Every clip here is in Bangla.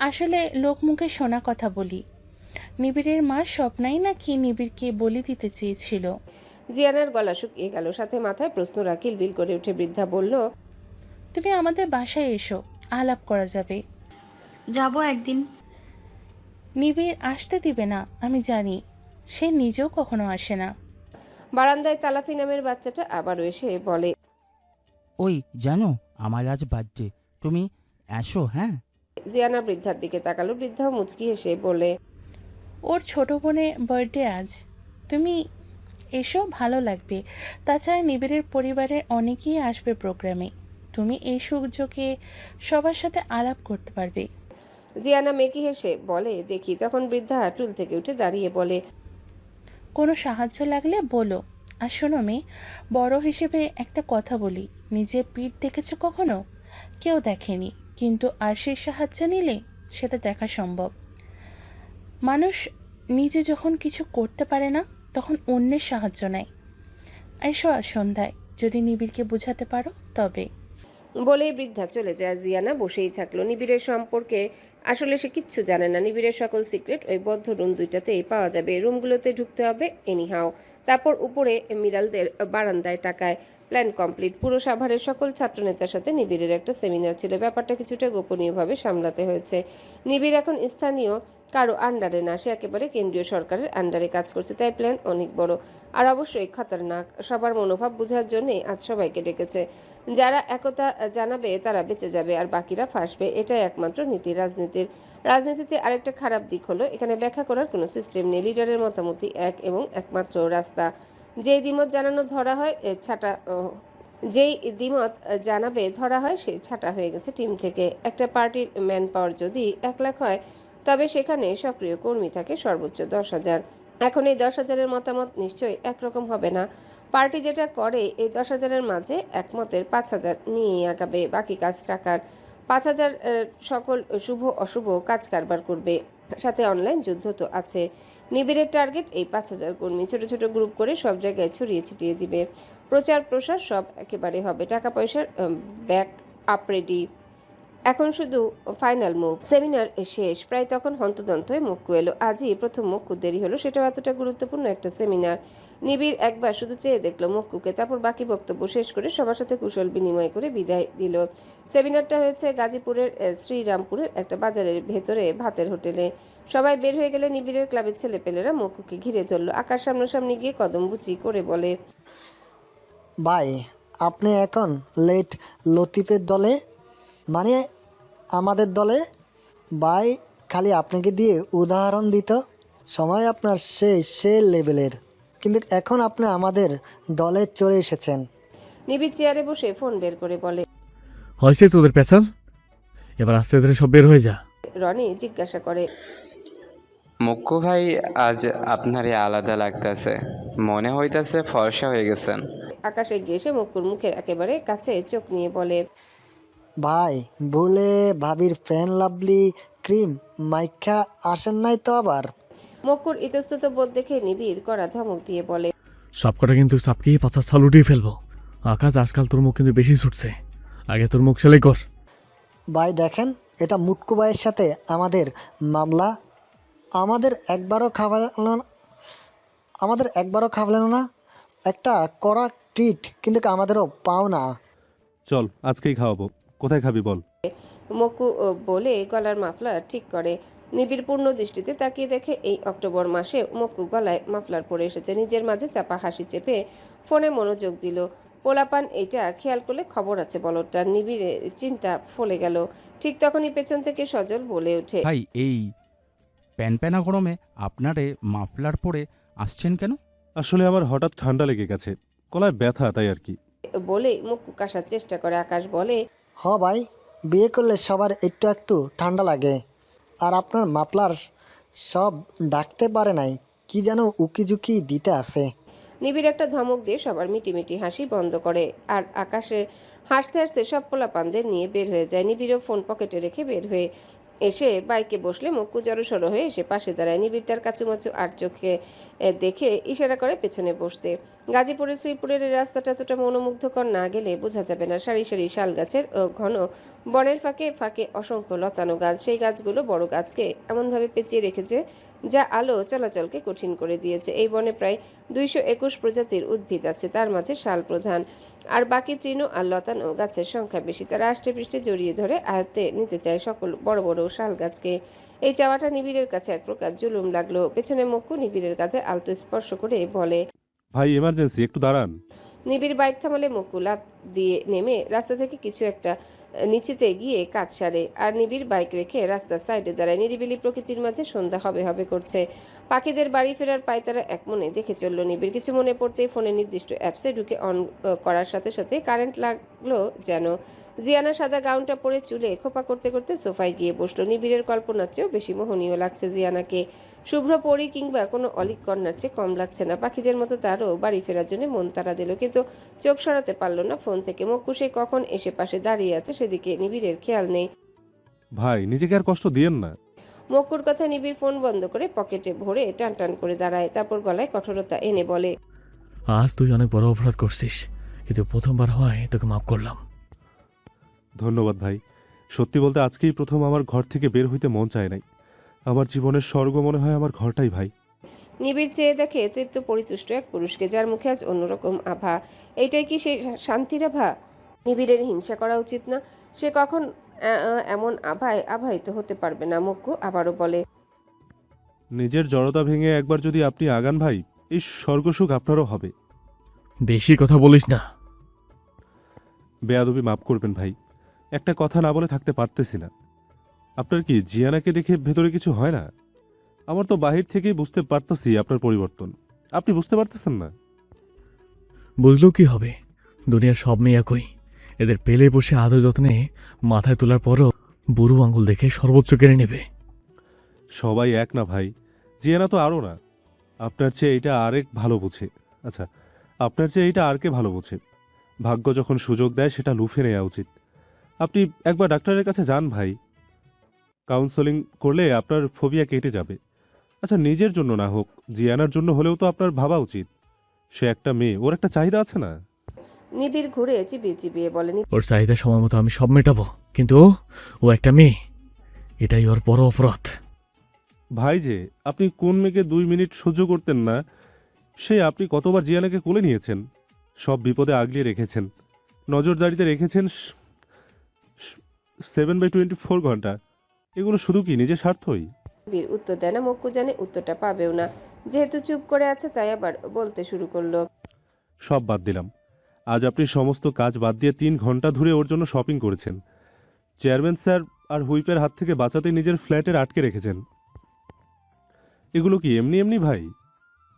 আসলে লোকমুখে শোনা কথা বলি, নিবিড়ের মা স্বপ্নাই নাকি নিবিড়কে বলি দিতে চেয়েছিল। জিয়ানার গলা শুকিয়ে গেল, সাথে মাথায় প্রশ্নরা কিলবিল করে উঠে। বৃদ্ধা বলল, তুমি আমাদের বাসায় এসো, আলাপ করা যাবে। যাব একদিন। নিবিড় আসতে দিবে না আমি জানি, সে নিজেও কখনো আসে না। বারান্দায় তালাফি নামের বাচ্চাটা আবারও এসে বলে, ওই জানো, আমার আজ বার্থডে, তুমি এসো হ্যাঁ। জিয়ানা বৃদ্ধার দিকে তাকালো। বৃদ্ধাও মুচকি হেসে বলে, ওর ছোট বোনের বার্থডে আজ, তুমি এসো, ভালো লাগবে। তাছাড়া নিবিড়ের পরিবারের অনেকেই আসবে প্রোগ্রামে, তুমি এই সুযোগে সবার সাথে আলাপ করতে পারবে। জিয়ানা মেকি হেসে বলে, দেখি। তখন বৃদ্ধা টুল থেকে উঠে দাঁড়িয়ে বলে, কোনো সাহায্য লাগলে বলো। আর শোনো মেয়ে, বড় হিসেবে একটা কথা বলি, নিজে পিঠ দেখেছো কখনো? কেউ দেখেনি, কিন্তু আর সেই সাহায্য নিলে সেটা দেখা সম্ভব। মানুষ নিজে যখন কিছু করতে পারে না তখন অন্যের সাহায্য নেয়। এসো আজ সন্ধ্যায়, যদি নিবিড়কে বোঝাতে পারো তবে। বলেই বৃদ্ধা চলে যায়। জিয়ানা বসেই থাকলো। নিবিড়ের সম্পর্কে আসলে সে কিচ্ছু জানে না। নিবিড়ের সকল সিক্রেট ওই বদ্ধ রুম দুইটাতেই পাওয়া যাবে। রুমগুলোতে ঢুকতে হবে এনিহাও। তারপর উপরে মিরালদের বারান্দায় তাকায়। Plan complete. পুরো সাভারের সকল ছাত্রনেতার সাথে নিবিড়ের একটা সেমিনার ছিল। ব্যাপারটা কিছুটা গোপনীয়ভাবে সামলাতে হয়েছে। নিবিড় এখন স্থানীয় কারো আন্ডারে না, সে একেবারে কেন্দ্রীয় সরকারের আন্ডারে কাজ করছে। তাই প্ল্যান অনেক বড় আর অবশ্যই খতরনাক। সবার মনোভাব বোঝার জন্যই আজ সবাইকে ডেকেছে। যারা একতা জানাবে তারা বেঁচে যাবে আর বাকিরা ফাঁসবে, এটাই একমাত্র নীতি রাজনীতির। রাজনীতিতে আরেকটা খারাপ দিক হলো এখানে ব্যাখ্যা করার কোনো সিস্টেম নেই। লিডারের মতামতই এক এবং একমাত্র রাস্তা। যেই দ্বিমত জানানো ধরা হয় ছাটা যেই দ্বিমত জানাবে ধরা হয় সে ছাঁটা হয়ে গেছে টিম থেকে। একটা পার্টির ম্যান পাওয়ার যদি 1 লাখ হয় তবে সেখানে সক্রিয় কর্মী থাকে সর্বোচ্চ 10,000। এখন এই 10,000-এর মতামত নিশ্চয়ই একরকম হবে না। পার্টি যেটা করে এই 10,000-এর মাঝে একমতের 5,000 নিয়ে আগাবে, বাকি কাজ টাকার। 5,000 সকল শুভ অশুভ কাজ কারবার করবে, সাথে অনলাইন যুদ্ধ তো আছে। নিবিড়ের টার্গেট এই 5,000 কর্মী ছোট ছোট গ্রুপ করে সব জায়গায় ছড়িয়ে ছিটিয়ে দিবে। প্রচার প্রসার সব একেবারে হবে, টাকা পয়সার ব্যাক আপ রেডি। এখন শুধু ফাইনাল মুভ। সেমিনার শেষ প্রায়, তখন হন্তদন্ত হয়ে মুক্কু এলো। আজই প্রথম মুক্কু দেরি হলো, সেটাও এতটা গুরুত্বপূর্ণ একটা সেমিনার। নিবিড় একবার শুধু চেয়ে দেখলো মুক্কুকে, তারপর বাকি বক্তব্য শেষ করে সবার সাথে কুশল বিনিময় করে বিদায় দিল। সেমিনারটা হয়েছে গাজীপুরের শ্রীরামপুরের একটা বাজারের ভেতরে ভাতের হোটেলে। সবাই বের হয়ে গেলে নিবিড়ের ক্লাবের ছেলেপেলেরা মুক্কুকে ঘিরে ধরলো। আকাশ সামনাসামনি গিয়ে কদম বুচি করে বলে, ভাই, আপনি এখন লেট লতিফের দলে, মানে আমাদের দলে। ভাই, খালি আপনাকে দিয়ে উদাহরণ দিত, সময় আপনার সে লেভেলের, কিন্তু এখন আপনি আমাদের দলে চলে এসেছেন। নিবিড় চেয়ারে বসে ফোন বের করে বলে, হয়েছে তোদের পেঁচাল, এবার আস্তে ধীরে সব বের হয়ে যা। রনি জিজ্ঞাসা করে, মুক্কু ভাই, আজ আপনারে আলাদা লাগতেছে, মনে হইতাছে ফর্সা হয়ে গেছেন। আকাশে গিয়ে এসে মুক্কুর মুখের একেবারে কাছে চোখ নিয়ে বলে, ভাই, ভুলে ভাবির ফ্রেন্ড লাভলি ক্রিম মাইখা আসেন নাই তো আবার? মুক্কুর ইতস্তত বোধ দেখে নিবিড় করা ধমক দিয়ে বলে, সবকটা কিন্তু চাপকিয়ে 50 সাল উঠিয়ে ফেলবো। আকাশ, আজকাল তোর মুখ কিন্তু বেশি ছুটছে, আগে তোর মুখ সেলাই কর। ভাই দেখেন, এটা মুটকু ভাইয়ের সাথে আমাদের মামলা। আমাদের একবারও খাওয়ালেন না, একটা কড়া ট্রিট কিন্তু আমাদেরও পাও না। চল আজকেই খাওয়াবো, কোথায় খাবি বল? মুক্কু বলে গলার মাফলার ঠিক করে। নিবিড় পূর্ণ দৃষ্টিতে তাকিয়ে দেখে এই অক্টোবর মাসে মুক্কু গলায় মাফলার পরে এসেছে। নিজের মাঝে চাপা হাসি চেপে ফোনে মনোযোগ দিল। পোলাপান এইটা খেয়াল করলে খবর আছে বলটার। নিবিড়ে চিন্তা ফলে গেল। ঠিক তখনই পেছন থেকে সজল বলে ওঠে, ভাই, এই প্যানপ্যানা গরমে আপনারে মাফলার পরে আসছেন কেন? আসলে আমার হঠাৎ ঠান্ডা লেগে গেছে, গলায় ব্যথা, তাই আর কি। বলে মুক্কু কাশার চেষ্টা করে। আকাশ বলে, ভাই, বিয়ে করলে সবার একটু একটু ঠান্ডা লাগে, আর আপনার মাফলার সব ডাকতে পারে নাই, কি যেন উকিঝুঁকি দিতে আছে। নিবিড় একটা ধমক দিয়ে সবার মিটিমিটি হাসি বন্ধ করে আর আকাশে হাসতে হাসতে সব পোলাপানদের নিয়ে বের হয়ে যায়। নিবিড়ও ফোন পকেটে রেখে বের হয়ে এসে বাইকে বসলে মক্কু জড়সড় হয়ে এসে পাশে দাঁড়ায়। নিবিড় তার কাচুমাচু আর চোখে দেখে ইশারা করে পেছনে বসতে। গাজীপুরের শ্রীপুরের এই রাস্তাটা এতটা মনোমুগ্ধকর না গেলে বোঝা যাবে না। সারি সারি শাল গাছের ও ঘন বনের ফাঁকে ফাঁকে অসংখ্য লতানো গাছ। সেই গাছগুলো বড় গাছকে এমনভাবে পেঁচিয়ে রেখেছে যা আলো চলাচলকে কঠিন করে দিয়েছে। এই বনে প্রায় 221 প্রজাতির উদ্ভিদ আছে, তার মাঝে শাল প্রধান, আর বাকি তৃণ আর লতানো গাছের সংখ্যা বেশি। তারা আষ্টে পৃষ্ঠে জড়িয়ে ধরে আয়ত্তে নিতে চায় সকল বড় বড় শাল গাছকে। এই চাওয়াটা নিবিড়ের কাছে এক প্রকার জুলুম লাগলো। পেছনে মক্কু নিবিড়ের কাঁধে আলতো স্পর্শ করে বলে, ভাই এমার্জেন্সি, একটু দাঁড়ান। নিবিড় বাইক থামালে মক্কু লাফ দিয়ে নেমে রাস্তা থেকে কিছু একটা নিচেতে গিয়ে কাজ সারে, আর নিবিড় বাইক রেখে রাস্তার সাইডে দাঁড়ায়। নিরিবিলি প্রকৃতির মাঝে সন্ধ্যা হবে হবে করছে। পাখিদের বাড়ি ফেরার পায়তারা এক মনে দেখে চলল নিবিড়। কিছু মনে পড়তেই ফোনের নির্দিষ্ট অ্যাপসে ঢুকে অন করার সাথে সাথে কারেন্ট লাগলো যেন। জিয়ানা সাদা গাউনটা পরে চুলে খোপা করতে করতে সোফায় গিয়ে বসলো। নিবিড়ের কল্পনার চেয়েও বেশি মোহনীয় লাগছে জিয়ানাকে। শুভ্র পরী কিংবা কোনো অলিক কন্যার চেয়ে কম লাগছে না। পাখিদের মতো তারও বাড়ি ফেরার জন্য মন তাড়া দিল, কিন্তু চোখ সরাতে পারল না ফোন থেকে। মক্কু সে কখন এসে পাশে দাঁড়িয়ে আছে সেদিকে নিবিড়ের খেয়াল নেই। ভাই নিজেকে আর কষ্ট দিয়েন না। মক্কুর কথা নিবিড় ফোন বন্ধ করে পকেটে ভরে টান টান করে দাঁড়ায়, তারপর গলায় কঠোরতা এনে বলে, আজ তুই অনেক বড় অপরাধ করছিস, কিন্তু প্রথমবার হয় তোকে মাফ করলাম। ধন্যবাদ ভাই। সত্যি বলতে আজকেই প্রথম আমার ঘর থেকে বের হইতে মন চায় নাই। আমার জীবনের স্বর্গ মনে হয় আমার ঘরটাই ভাই। নিবিড় চেয়ে দেখে তৃপ্ত পরিতুষ্ট এক পুরুষকে, যার মুখে আজ অন্যরকম আভা। এইটাই কি সেই শান্তির আভা? নিবিড়ের হিংসা করা উচিত না? সে কখন এমন আভায় আভায়িত হতে পারবে না? মক্কু আবারও বলে, নিজের জড়তা ভেঙে একবার যদি আপনি আগান ভাই, এই স্বর্গসুখ আপনারও হবে। বেশি কথা বলিস না। বেয়াদবি মাফ করবেন ভাই, একটা কথা না বলে থাকতে পারতেছি না। আপনার কি জিয়ানাকে দেখে ভেতরে কিছু হয় না? আমার তো বাহির থেকেই বুঝতে পারতেছি আপনার পরিবর্তন। আপনি বুঝতে পারতেছেন না? বুঝলেও কি হবে, দুনিয়ার সব মেয়ে একই। এদের পেলে বসে আদর যত্নে মাথায় তোলার পরও বুড়ো আঙুল দেখে সর্বোচ্চ কেড়ে নেবে। সবাই এক না ভাই, জিয়ানা তো আরও না। আপনার চেয়ে এইটা আরেক ভালো বুঝে। আচ্ছা, আপনার চেয়ে এইটা আর কে ভালো বুঝে? ভাগ্য যখন সুযোগ দেয় সেটা লুফে নেওয়া উচিত। আপনি একবার ডাক্তারের কাছে যান ভাই, কাউন্সেলিং করলে আপনার ফোবিয়া কেটে যাবে। আচ্ছা, নিজের জন্য না হোক, জিয়ানার জন্য হলেও তো আপনার ভাবা উচিত। সে একটা মেয়ে, ওর একটা চাহিদা আছে না? নিবিড় ঘুরে চিবিয়ে চিবিয়ে বলে, ওর চাহিদা সময় মতো আমি সব মেটাবো, কিন্তু ও একটা মেয়ে, এটাই ওর বড় অপরাধ। ভাই যে আপনি কোন মেয়েকে 2 মিনিট সহ্য করতেন না, সে আপনি কতবার জিয়ানাকে কোলে নিয়েছেন, সব বিপদে আগলিয়ে রেখেছেন, নজরদারিতে রেখেছেন 7/24 ঘন্টা। এগুলো শুধু কি নিজের স্বার্থই? নিবিড় উত্তর দেয় না। মক্কু জানে উত্তরটা পাবেও না, যেহেতু চুপ করে আছে তাই আবার বলতে শুরু করলো, সব বাদ দিলাম। আজ আপনি সমস্ত কাজ বাদ দিয়ে 3 ঘন্টা ধরে ওর জন্য শপিং করেছেন। চেয়ারম্যান স্যার আর হুইপের হাত থেকে বাঁচাতে নিজের ফ্ল্যাটের আটকে রেখেছেন। এগুলো কি এমনি এমনি ভাই?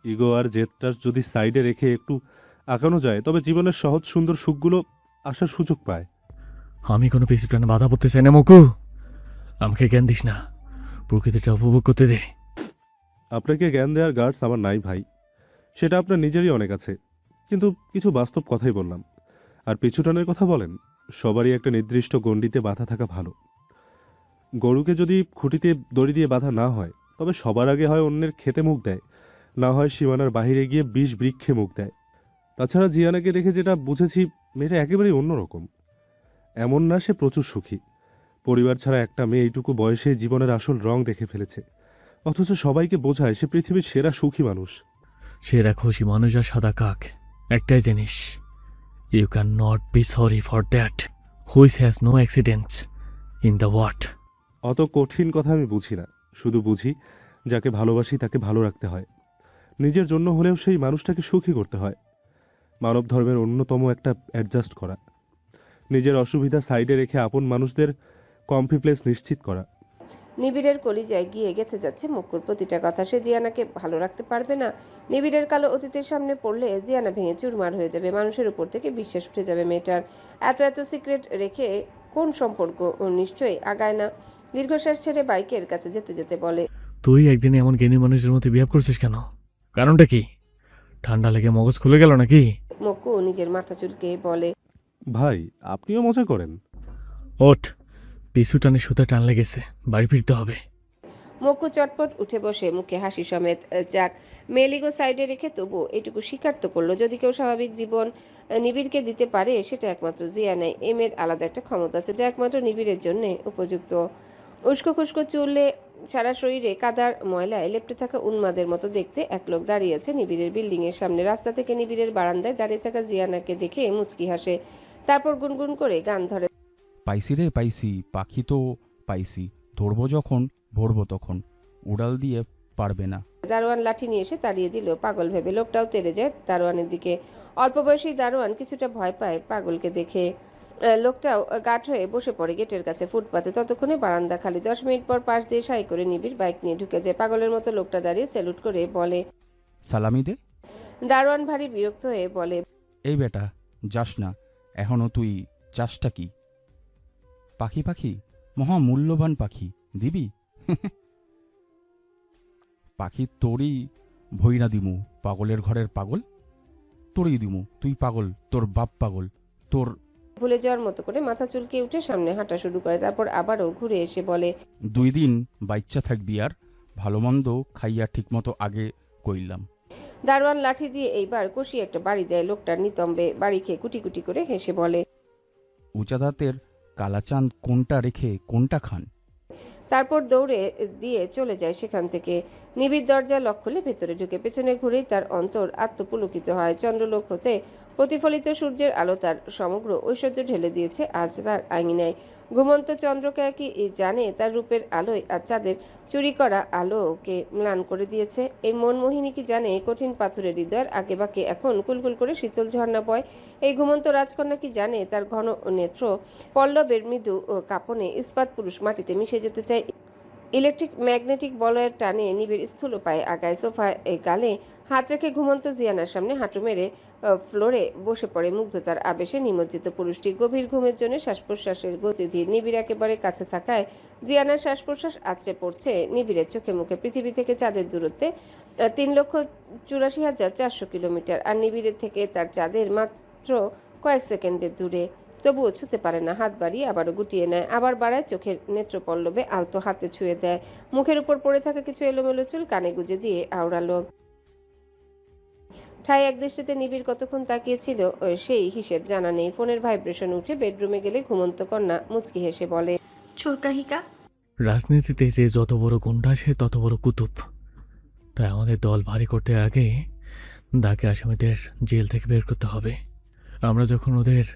ইগো আর জেদটা যদি সাইডে রেখে একটু আঁকানো যায়, তবে জীবনের সহজ সুন্দর সুখগুলো আসার সুযোগ পায়। আমি কোনো পিছু টানে বাধা পড়তে চাই না মকু। আমাকে জ্ঞান দিস না, প্রকৃতিটা উপভোগ করতে দে। আপনাকে জ্ঞান দেওয়ার গার্ডস আমার নাই ভাই, সেটা আপনার নিজেরই অনেক আছে। কিন্তু কিছু বাস্তব কথাই বললাম। আর পিছুটানের কথা বলেন, সবারই একটা নির্দিষ্ট গণ্ডিতে বাধা থাকা ভালো। গরুকে যদি খুঁটিতে দড়ি দিয়ে বাধা না হয়, তবে সবার আগে হয় অন্যের খেতে মুখ দেয়, না হয় সীমানার বাহিরে গিয়ে 20 বৃক্ষে মুখ দেয়। তাছাড়া জিয়ানাকে দেখে যেটা বুঝেছি, মেয়েটা একেবারেই অন্যরকম। এমন না সে প্রচুর সুখী, পরিবার ছাড়া একটা মেয়ে এইটুকু বয়সে জীবনের আসল রং দেখে ফেলেছে, অথচ সবাইকে বোঝায় সে পৃথিবীর সেরা সুখী মানুষ। সেরা খুশি মানুষ আর সাদা কাক একটাই জিনিস, you can not be sorry for that which has no accidents in the what. অত কঠিন কথা আমি বুঝি না, শুধু বুঝি যাকে ভালোবাসি তাকে ভালো রাখতে হয়। নিজের জন্য হলেও সেই মানুষটাকে সুখী করতে হয়। মানব ধর্মের অন্যতম একটা অ্যাডজাস্ট করা, নিজের অসুবিধা সাইডে রেখে আপন মানুষদের কমফি প্লেস নিশ্চিত করা। নিবিড়ের কলিজায় গিয়ে গেঁথে যাচ্ছে মক্কুর প্রতিটা কথা। সে জিয়ানাকে ভালো রাখতে পারবে না। নিবিড়ের কালো অতীতের সামনে পড়লে জিয়ানা ভেঙে চুরমার হয়ে যাবে, মানুষের উপর থেকে বিশ্বাস উঠে যাবে মেয়েটার। এত এত সিক্রেট রেখে কোন সম্পর্ক নিশ্চয়ই আগায় না। দীর্ঘশ্বাস ছেড়ে বাইকের কাছে যেতে যেতে বলে, তুই একদিন এমন জ্ঞানী মানুষের মতো বিহেভ করছিস কেন? কারণটা কি? ঠান্ডা লেগে মগজ খুলে গেল নাকি? মক্কু নিজের মাথা চুলকে বলে, ভাই আপনিও মজা করেন। ওঠ, পিছু টানে সুতা টান লেগেছে, বাড়ি ফিরতে হবে। মক্কু চটপট উঠে বসে, মুখে হাসি সমেত। যাক, মেলিগো সাইডে রেখে তবু এটুকু স্বীকার তো করলো, যদি কেউ স্বাভাবিক জীবন নিবিড়কে দিতে পারে সেটা একমাত্র জিয়ানাই। এমের আলাদা একটা ক্ষমতা আছে যা একমাত্র নিবিড়ের জন্য উপযুক্ত। উস্কো খুস্কো চুলে, সারা শরীরে কাদার ময়লায় লেপ্টে থাকা উন্মাদের মতো দেখতে এক লোক দাঁড়িয়ে আছে নিবিড়ের বিল্ডিং এর সামনে। রাস্তা থেকে নিবিড়ের বারান্দায় দাঁড়িয়ে থাকা জিয়ানাকে দেখে মুচকি হাসে, তারপর গুনগুন করে গান ধরে। পাইছি রে পাইছি, পাখি তো পাইছি, ধরবো যখন ভরবো তখন, উড়াল দিয়ে পারবে না। দারোয়ান লাঠি নিয়ে এসে তাড়িয়ে দিল পাগল ভেবে। লোকটাও তেড়ে যায় দারোয়ানের দিকে। অল্প বয়সী দারোয়ান কিছুটা ভয় পায় পাগলকে দেখে। লোকটাও গাঢ় হয়ে বসে পড়ে গেটের কাছে ফুটপাতে। ততক্ষণে বারান্দা খালি। 10 মিনিট পর পাশ দিয়ে সাই করে নিবিড় বাইক নিয়ে ঢুকে যায়। পাগলের মতো লোকটা দাঁড়িয়ে স্যালুট করে বলে। সালামি দে। দারোয়ান ভারী বিরক্ত হয়ে বলে, এই বেটা, যাস না এখনো, তুই চাসটা কি? পাখি পাখি, মহা মূল্যবান পাখি, দিবি? পাখি তোরই ভইরা দিমু, পাগলের ঘরের পাগল তোরই দিমু। তুই পাগল, তোর বাপ পাগল, তোর। ভুলে যাওয়ার মতো করে মাথা চুলকে উঠে সামনে হাঁটা শুরু করে। তারপর আবারও ঘুরে এসে বলে, 2 দিন বাচ্চা থাকবি, আর ভালো মন্দ খাইয়া ঠিকমতো আগে কইলাম। দারোয়ান লাঠি দিয়ে এইবার কষিয়ে একটা বাড়ি দেয় লোকটার নিতম্বে। বাড়ি খেয়ে কুটি কুটি করে হেসে বলে, উঁচা দাঁতের কালাচাঁদ কোনটা রেখে কোনটা খান? তারপর দৌড়ে দিয়ে চলে যায় সেখান থেকে। নিবিড় দরজা লক খুলে ভেতরে ঢুকে। পেছনে ঘুরেই তার অন্তর আত্মপুলকিত হয়। চন্দ্রলোক হতে প্রতিফলিত সূর্যের আলো তার সমগ্র ঐশ্বর্য ঢেলে দিয়েছে আজ তার আঙিনায়। ঘুমন্ত চন্দ্রকে কি জানে তার রূপের আলোয় আর চাঁদের চুরি করা আলোকে ম্লান করে দিয়েছে? এই মনমোহিনী কি জানে কঠিন পাথরের হৃদয়ের আগে বাঁকে এখন কুলকুল করে শীতল ঝর্ণা বয়? এই ঘুমন্ত রাজকন্যা কি জানে তার ঘন নেত্র পল্লবের মৃদু কাঁপনে ইস্পাত পুরুষ মাটিতে মিশে যেতে চায়? ইলেকট্রিক ম্যাগনেটিক বলয়ের টানে নিবিড় স্থূল পায়ে আগায়। সোফায় গালে হাত রেখে ঘুমন্ত জিয়ানার সামনে হাঁটু মেরে ফ্লোরে বসে পড়ে মুগ্ধতার আবেশে নিমজ্জিত পুরুষটি। গভীর ঘুমের জন্য শ্বাস প্রশ্বাসের গতি ধীর। নিবিড় একেবারে কাছে থাকায় জিয়ানার শ্বাস প্রশ্বাস আছড়ে পড়ছে নিবিড়ের চোখে মুখে। পৃথিবী থেকে চাঁদের দূরত্বে 3,84,400 কিলোমিটার, আর নিবিড়ের থেকে তার চাঁদের মাত্র কয়েক সেকেন্ডের দূরে। তবুও ছুতে পারে না। হাত বাড়িয়ে আবারও গুটিয়ে নেয়, আবার বাড়ায়। চোখের নেত্রপল্লবে আলতো হাতে ছুঁয়ে দেয়। মুখের উপর পড়ে থাকা কিছু এলোমেলো চুল কানে গুজে দিয়ে আওড়ালো। ঠাই এক দৃষ্টিতে নিবিড় কতক্ষণ তাকিয়েছিল সেই হিসেব জানা নেই। ফোনের ভাইব্রেশন উঠে বেডরুমে গেলে ঘুমন্ত কন্যা মুচকি হেসে বলে, চোরকাহিকা। রাজনীতিতে যে যত বড় গুন্ডা সে তত বড় কুতুব। তাই আমাদের দল ভারী করতে আগে দাকে আসামিদের জেল থেকে বের করতে হবে। আমরা যখন ওদের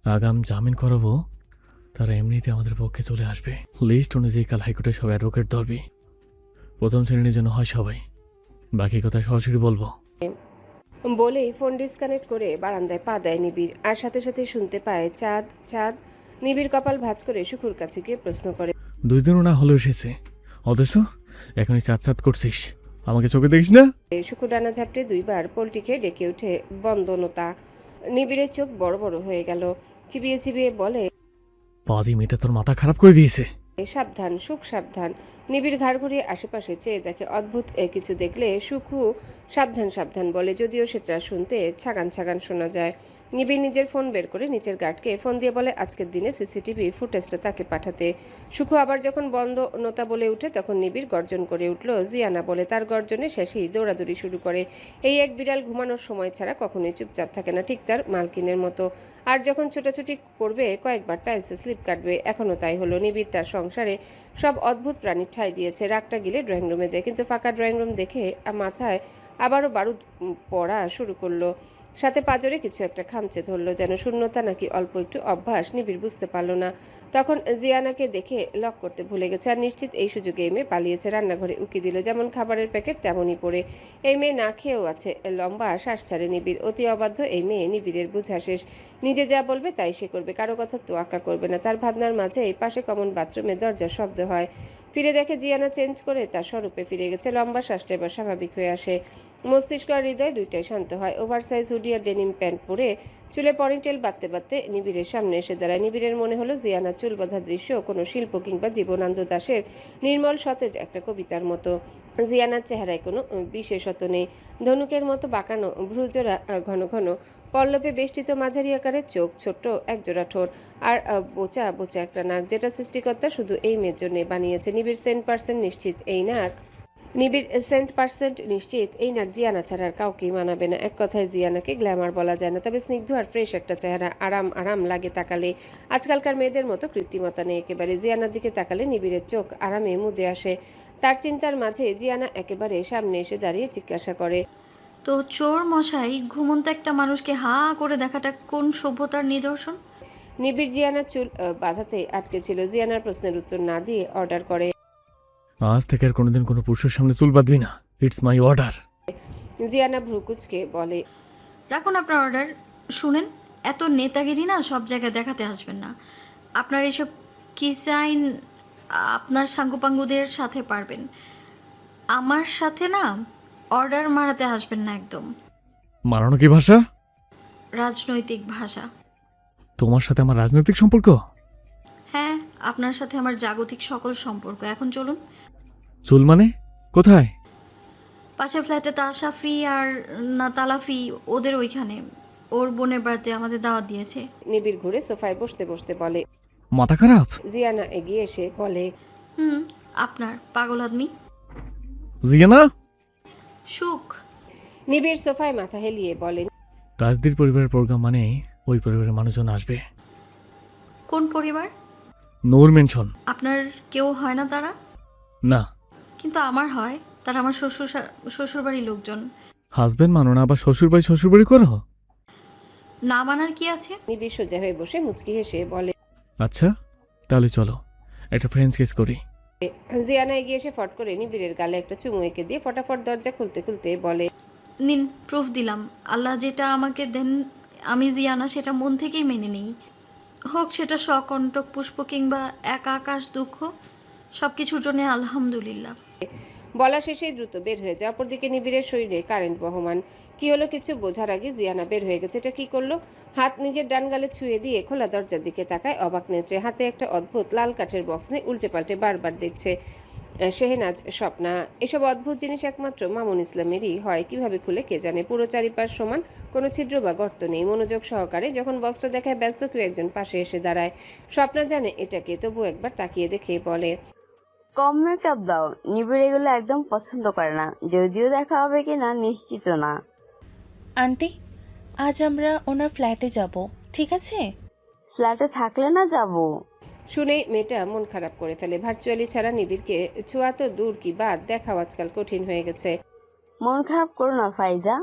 আগাম জামিন করাবো তারা এমনিতে আমাদের পক্ষে চলে আসবে। লিস্ট অনুযায়ী কাল হাইকোর্টে সব অ্যাডভোকেট ধরবি। প্রথম শ্রেণীর জন্য হয় সবাই, বাকি কথা সরাসরি বলবো। বলেই ফোন ডিসকানেক্ট করে বারান্দায় পা দেয় নিবিড়। আর সাথে সাথে শুনতে পায়, চাঁদ চাঁদ। নিবিড় কপাল ভাঁজ করে শুকুর কাছে গিয়ে প্রশ্ন করে, 2 দিনও না হলেও এসেছে, অথচ এখনই চাঁদ চাঁদ করছিস, আমাকে চোখে দেখিস না? শুকু ডানা ঝাপটে 2 বার পোল্টি খেয়ে ডেকে উঠে বন্দনতা। নিবিড়ের চোখ বড় বড় হয়ে গেল। চিবিয়ে চিবিয়ে বলে, পাজি মেয়েটা তোর মাথা খারাপ করে দিয়েছে। সাবধান সুখ, সাবধান। নিবিড় ঘাড় ঘুরিয়ে আশেপাশে চেয়ে দেখে। অদ্ভুত কিছু দেখলে সুখু সাবধান সাবধান বলে, যদিও সেটা শুনতে ছাগান ছাগান শোনা যায়। নিবিড় নিজের ফোন বের করে নিচের গার্ডকে ফোন দিয়ে বলে আজকের দিনে সিসিটিভি ফুটেজটা তাকে পাঠাতে। সুখু আবার যখন বন্ধ নতা বলে উঠে তখন নিবিড় গর্জন করে উঠল জিয়ানা বলে। তার গর্জনে শেষেই দৌড়াদৌড়ি শুরু করে। এই এক বিড়াল ঘুমানোর সময় ছাড়া কখনোই চুপচাপ থাকে না, ঠিক তার মালকিনের মতো। আর যখন ছোটাছুটি করবে কয়েকবার টাইলসে স্লিপ কাটবে। এখনও তাই হলো। নিবিড় তার সংসারে সব অদ্ভুত প্রাণীর ঠাঁই দিয়েছে। রাগটা গিলে ড্রয়িং রুমে যায়, কিন্তু ফাঁকা ড্রয়িং রুম দেখে মাথায় আবারও বারুদ পড়া শুরু করলো। সাথে পাজরে কিছু একটা খামচে ধরলো, যেন শূন্যতা নাকি অল্প একটু অভ্যাস। নিবিড় বুঝতে পারল না। তখন জিয়ানাকে দেখে লক করতে ভুলে গেছে। আর নিশ্চিত এই সুযোগে এই মেয়ে পালিয়েছে। রান্নাঘরে উকি দিল, যেমন খাবারের প্যাকেট তেমনই পড়ে। এই মেয়ে না খেয়েও আছে। লম্বা শ্বাস ছাড়ে নিবিড়। অতি অবাধ্য এই মেয়ে। নিবিড়ের বুঝা শেষ। নিজে যা বলবে তাই সে করবে, কারো কথা তোয়াক্কা করবে না। তার ভাবনার মাঝে এই পাশে কমন বাথরুমে দরজার শব্দ হয়। ফিরে দেখে জিয়ানা চেঞ্জ করে তার স্বরূপে ফিরে গেছে। লম্বা শ্বাসটা এবার স্বাভাবিক হয়ে আসে। মস্তিষ্ক আর হৃদয় দুইটাই শান্ত হয়। ওভারসাইজ হুডি আর ডেনিম প্যান্ট পরে চুলে পনিটেল বাঁধতে বাঁধতে নিবিড়ের সামনে এসে দাঁড়ায়। নিবিড়ের মনে হলো জিয়ানা চুল বাঁধার দৃশ্য কোনো শিল্প কিংবা জীবনানন্দ দাশের নির্মল সতেজ একটা কবিতার মতো। জিয়ানার চেহারায় কোনো বিশেষত্ব নেই। ধনুকের মতো বাঁকানো ভ্রুজোড়া, ঘন ঘন পল্লবে বেষ্টিত মাঝারি আকারের চোখ, ছোট্ট একজোড়া ঠোঁট আর বোচা বোচা একটা নাক, যেটা সৃষ্টিকর্তা শুধু এই মেয়ের জন্য বানিয়েছে। নিবিড় 100% নিশ্চিত এই নাক জিয়ানা ছাড়া আর কাউকেই মানাবে না। এক কথায় জিয়ানাকে গ্ল্যামার বলা যায় না, তবে স্নিগ্ধ আর ফ্রেশ একটা চেহারা, আরাম আরাম লাগে তাকালে। আজকালকার মেয়েদের মতো কৃত্রিমতা নেই একেবারে। জিয়ানার দিকে তাকালে নিবিড়ের চোখ আরামে মুদে আসে। তার চিন্তার মাঝে জিয়ানা একেবারে সামনে এসে দাঁড়িয়ে জিজ্ঞাসা করে, তো চোর মশাই, ঘুমন্ত একটা মানুষকে হা করে দেখাটা কোন সভ্যতার নিদর্শন? নিবিড় জিয়ানার চুল বাঁধাতে আটকে ছিল। জিয়ানার প্রশ্নের উত্তর না দিয়ে অর্ডার করে। আজ থেকে আর কোনোদিন কোনো পুরুষের সামনে চুল বাঁধবি না, ইটস মাই অর্ডার। জিয়ানা ভ্রুকুচকে বলে, রাখুন আপনার অর্ডার। শুনেন, এত নেতাগিরি না সব জায়গায় দেখাতে আসবেন না। আপনার এসব কিসাইন আপনার সাঙ্গুপাঙ্গুদের সাথে পারবেন, আমার সাথে না অর্ডার মারাতে আসবেন না একদম। মারানো কি ভাষা? রাজনৈতিক ভাষা। তোমার সাথে আমার রাজনৈতিক সম্পর্ক? হ্যাঁ, আপনার সাথে আমার জাগতিক সকল সম্পর্ক। এখন চলুন। চুল মানে? কোথায়? পাশের ফ্ল্যাটে তাসাফি আর না তালাফি, ওদের ওইখানে। ওর বোনের বাড়িতে আমাদের দাওয়াত দিয়েছে। নিবিড় ঘুরে সোফায় বসতে বসতে বলে। মাথা খারাপ? জিয়ানা এগিয়ে এসে বলে, আপনার পাগল আদমি। জিয়ানা? সুখ। নিবিড় সোফায় মাথা হেলিয়ে বলে, তাজদির পরিবারের প্রোগ্রাম মানে ওই পরিবারের মানুষজন আসবে। কোন পরিবার? নূর মেনশন। আপনার কেউ হয় না তারা? না। কিন্তু আমার হয়। তারা আমার শ্বশুরবাড়ির লোকজন। হাজবেন্ড মানো না, আবার শ্বশুরবাড়ি করো? না মানার কি আছে? নিবিড় সোজা হয়ে বসে মুচকি হেসে বলে, আচ্ছা তাহলে চলো একটা ফ্রেন্ডস কিস করি। জিয়ানা এগিয়ে এসে ফট করে নিবিড়ের গালে একটা চুমু এঁকে দিয়ে ফটাফট দরজা খুলতে খুলতে বলে, নিন, প্রুফ দিলাম। আল্লাহ যেটা আমাকে দেন আমি জিয়ানা সেটা মন থেকেই মেনে নিই। হোক সেটা সকণ্টক পুষ্প কিংবা একা আকাশ দুঃখ, সব কিছুর জন্য আলহামদুলিল্লাহ। বলা শেষেই দ্রুত বের হয়ে যায়। অপরদিকে নিবিড়ের শরীরে কারেন্ট বহমান। কি হলো কিছু বোঝার আগে জিয়ানা বের হয়ে গেছে। এটা কি করলো? হাত নিজের ডান গালে ছুঁয়ে দিয়ে খোলা দরজার দিকে তাকায় অবাক নেত্রে। হাতে একটা অদ্ভুত লাল কাঠের বক্স নিয়ে উল্টে পাল্টে বারবার দেখছে। শেহনাজ, স্বপ্না, এসব অদ্ভুত জিনিস একমাত্র মামুন ইসলামেরই হয়। কিভাবে খুলে কে জানে। পুরো চারিপাশ সমান, কোনো ছিদ্র বা গর্ত নেই। মনোযোগ সহকারে যখন বক্সটা দেখায় ব্যস্ত কেউ একজন পাশে এসে দাঁড়ায়। স্বপ্না জানে এটাকে, তবু একবার তাকিয়ে দেখে বলে, কম মেকআপ দাও। নিবিড় এগুলো একদম পছন্দ করে না, যদিও দেখা হবে কিনা নিশ্চিত না। আন্টি, আজ আমরা ওনার ফ্ল্যাটে যাব, ঠিক আছে? ফ্ল্যাটে থাকলে না যাব। শুনেই মেয়েটা মন খারাপ করে ফেলে। ভার্চুয়ালি ছাড়া নিবিড়কে ছোঁয়া তো দূর কি বাদ দেখাও আজকাল কঠিন হয়ে গেছে। মন খারাপ করো না ফাইজা,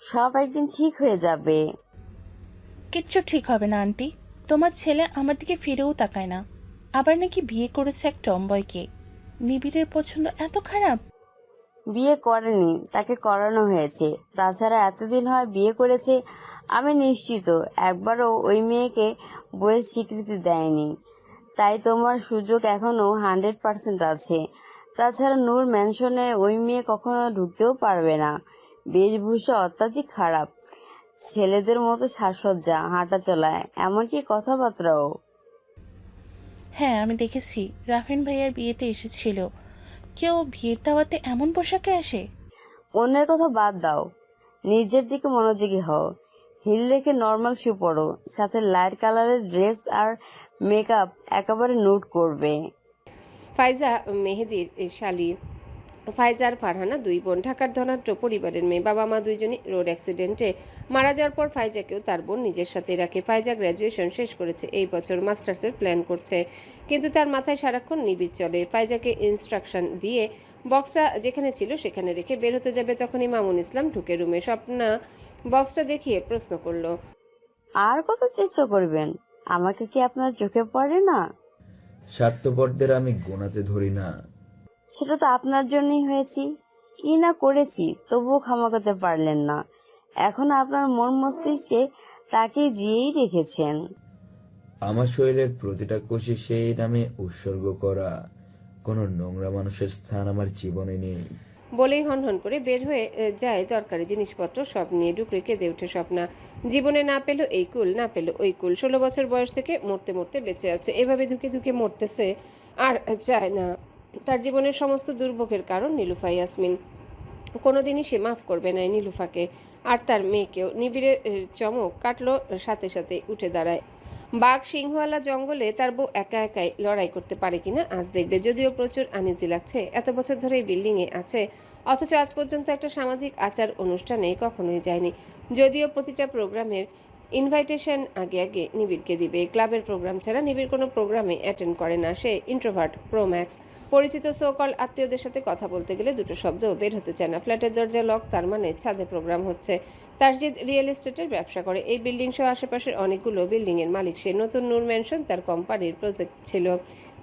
সব একদিন ঠিক হয়ে যাবে। কিচ্ছু ঠিক হবে না আন্টি। তোমার ছেলে আমার দিকে ফিরেও তাকায় না, আবার নাকি বিয়ে করেছে এক টমবয়কে। নিবিড়ের পছন্দ এত খারাপ? বিয়ে করেনি, তাকে করানো হয়েছে। তাছাড়া এতদিন হয় বিয়ে করেছে, আমি নিশ্চিত একবারও ওই মেয়েকে বইয়ের স্বীকৃতি দেয়নি। তাই তোমার সুযোগ এখনো 100% আছে। তাছাড়া নূর ম্যানশনে ওই মেয়ে কখনো ঢুকতেও পারবে না। বেশভূষা অত্যাধিক খারাপ, ছেলেদের মতো সাজসজ্জা, হাঁটা চলায়, এমনকি কথাবার্তাও। হ্যাঁ, আমি দেখেছি রাফিন ভাইয়ার বিয়েতে এসেছিল। কেউ বিয়ের দাওয়াতে এমন পোশাকে আসে? অন্যের কথা বাদ দাও, নিজের দিকে মনোযোগী হও। হিল রেখে নর্মাল শু পরো, সাথে লাইট কালারের ড্রেস আর মেকআপ একেবারে নোট করবে। ফাইজা মেহেদির শালী। ফাইজা আর ফারহানা দুই বোন, ঢাকার ধনাঢ্য পরিবারের মেয়ে। বাবা মা দুইজনই রোড অ্যাক্সিডেন্টে মারা যাওয়ার পর ফাইজাকেও তার বোন নিজের সাথে রাখে। ফাইজা গ্র্যাজুয়েশন শেষ করেছে এই বছর, মাস্টার্সের প্ল্যান করছে, কিন্তু তার মাথায় সারাক্ষণ নিবিড় চলে। ফাইজাকে ইনস্ট্রাকশন দিয়ে বক্সটা যেখানে ছিল সেখানে রেখে বের হতে যাবে, তখনই মামুন ইসলাম ঢুকে রুমে। স্বপ্না বক্সটা দেখিয়ে প্রশ্ন করলো, আর কত চেষ্টা করবেন? আমাকে কি আপনার চোখে পড়ে না? স্বার্থপরদের আমি গোনাতে ধরি না। সেটা তো আপনার জন্যই হয়েছি, কি না করেছি তবুও ক্ষমা করতে পারলেন না। এখন আপনার মন মস্তিষ্কে তাকে জিয়েই রেখেছেন। আমার শরীরের প্রতিটা কোষে সেই নামে উৎসর্গ করা, কোনো নোংরা মানুষের স্থান আমার জীবনে নেই। বলেই হনহন করে বের হয়ে যায় দরকারি জিনিসপত্র সব নিয়ে। ডুকরে কেঁদে ওঠে স্বপ্না। জীবনে না পেল এই কুল, না পেল ওই কুল। 16 বছর বয়স থেকে মরতে মরতে বেঁচে আছে, এভাবে ধুকে ধুকে মরতেছে আর চায় না। তার জীবনের সমস্ত দুর্ভোগের কারণ নীলুফা ইয়াসমিন। কোনোদিনই সে মাফ করবে না এই নীলুফাকে আর তার মেয়েকেও। নিবিড়ের চমক কাটলো, সাথে সাথে উঠে দাঁড়ায়। বাঘ সিংহওয়ালা জঙ্গলে তার বউ একা একাই লড়াই করতে পারে কিনা আজ দেখবে। যদিও প্রচুর আনইজি লাগছে, এত বছর ধরে এই বিল্ডিংয়ে আছে অথচ আজ পর্যন্ত একটা সামাজিক আচার অনুষ্ঠানে কখনোই যায়নি। যদিও প্রতিটা প্রোগ্রামের ইনভাইটেশন আগে আগে নিবিড়কে দিবে। ক্লাবের প্রোগ্রাম ছাড়া নিবিড় কোনো প্রোগ্রামে অ্যাটেন্ড করে না। সে ইন্ট্রোভার্ট প্রোম্যাক্স। পরিচিত সোকল আত্মীয়দের সাথে কথা বলতে গেলে দুটো শব্দ বের হতে চায় না। ফ্ল্যাটের দরজা লক, তার মানে ছাদে প্রোগ্রাম হচ্ছে। তাসজিদ রিয়েল এস্টেটের ব্যবসা করে। এই বিল্ডিং সহ আশেপাশের অনেকগুলো বিল্ডিংয়ের মালিক সে। নতুন নূর ম্যানশন তার কোম্পানির প্রজেক্ট ছিল।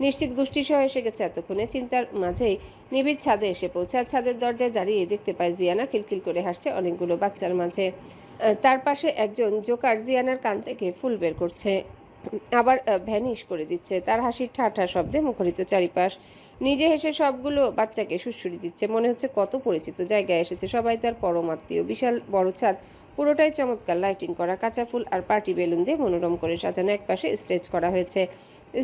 নিশ্চিত গোষ্ঠী সহ এসে গেছে এতক্ষণে। চিন্তার মাঝেই নিবিড় ছাদে এসে পৌঁছায়। ছাদের দরজায় দাঁড়িয়ে দেখতে পায় জিয়ানা খিলখিল করে হাসছে অনেকগুলো বাচ্চার মাঝে। তার পাশে একজন জোকার জিয়ানার কান থেকে ফুল বের করছে, আবার ভ্যানিশ করে দিচ্ছে। তার হাসির ঠাঠা শব্দে মুখরিত চারিপাশ। নিজে হেসে সবগুলো বাচ্চাকে সুড়সুড়ি দিচ্ছে। মনে হচ্ছে কত পরিচিত জায়গায় এসেছে। সবাই তার পরম আত্মীয়। বিশাল বড় ছাদ, পুরোটাই চমৎকার লাইটিং করা। কাঁচা ফুল আর পার্টি বেলুন দিয়ে মনোরম করে সাজানো। একপাশে স্টেজ করা হয়েছে।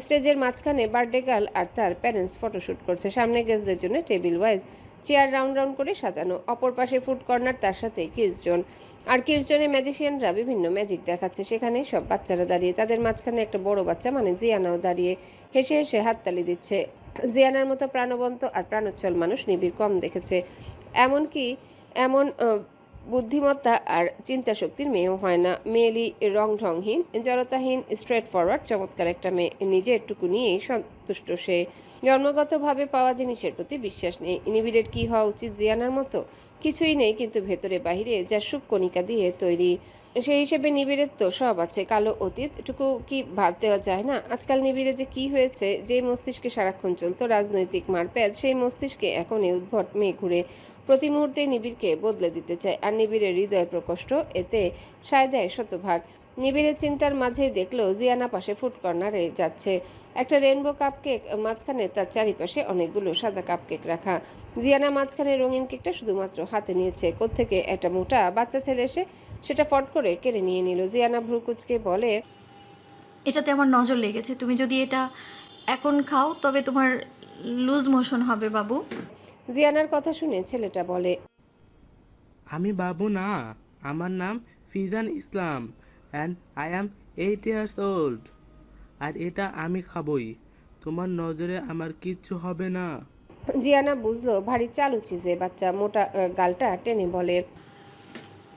স্টেজের মাঝখানে বার্থডে গার্ল আর তার প্যারেন্টস ফটোশ্যুট করছে। সামনে গেস্টদের জন্য table wise chair round round করে সাজানো। অপর পাশে ফুড কর্নার, তার সাথে কিডস জোন। আর কিডস জোনে ম্যাজিশিয়ানরা বিভিন্ন ম্যাজিক দেখাচ্ছে। সেখানে সব বাচ্চারা দাঁড়িয়ে। তাদের মাঝখানে একটা বড় বাচ্চা মানে জিয়ানাও দাঁড়িয়ে হেসে হেসে হাততালি দিচ্ছে। জিয়ানার মতো প্রাণবন্ত আর প্রাণোচ্ছল মানুষ নিবিড় কম দেখেছে। এমনকি এমন বুদ্ধিমত্তা আর চিন্তা শক্তির মেয়েও হয় না। মেয়েলি, রং ঢংহীন, জড়তাহীন, স্ট্রেট ফরওয়ার্ড, চমৎকার একটা মেয়ে। নিজের টুকু নিয়েই সন্তুষ্ট সে। জন্মগতভাবে পাওয়া জিনিসের প্রতি বিশ্বাস নেই। নিবিড়ের কি হওয়া উচিত জিয়ানার মতো? কিছুই নেই, কিন্তু ভেতরে বাহিরে যা সুকণিকা দিয়ে তৈরি। সেই হিসেবে নিবিড়ের তো সব আছে। কালো অতীত টুকু কি বাদ দেওয়া যায় না? আজকাল নিবিড়ে যে কি হয়েছে, যে মস্তিষ্কে সারাক্ষণ চলতো রাজনৈতিক মারপ্যাচ, সেই মস্তিষ্কে এখন এই উদ্ভট মেয়ে ঘুরে প্রতি মুহূর্তে নিবিড়কে বদলে দিতে চায়। আর নিবিড়ের হৃদয় প্রকোষ্ঠ এতে সায় দেয় শতভাগ। নিবিড়ের চিন্তার মাঝে দেখলো জিয়ানা পাশে ফুড কর্নারে যাচ্ছে। একটা রেনবো কাপকেক, মাঝখানে তার চারিপাশে অনেকগুলো সাদা কাপকেক রাখা। জিয়ানা মাঝখানে রঙিন কেকটা শুধুমাত্র হাতে নিয়েছে। কোত্থেকে একটা মোটা বাচ্চা ছেলে এসে সেটা ফট করে কেড়ে নিয়ে নিল। জিয়ানা ভ্রু কুঁচকে বলে, এটাতে আমার নজর লেগেছে। তুমি যদি এটা এখন খাও তবে তোমার লুজ মোশন হবে বাবু। জিয়ানার কথা শুনে ছেলেটা বলে, আমি বাবু না, আমার নাম Friesian Islam and I am 8 years old। আর এটা আমি খাবই, তোমার নজরে আমার কিচ্ছু হবে না। জিয়ানা বুঝলো ভারী চালু চিজে বাচ্চা। মোটা গালটা টেনে বলে,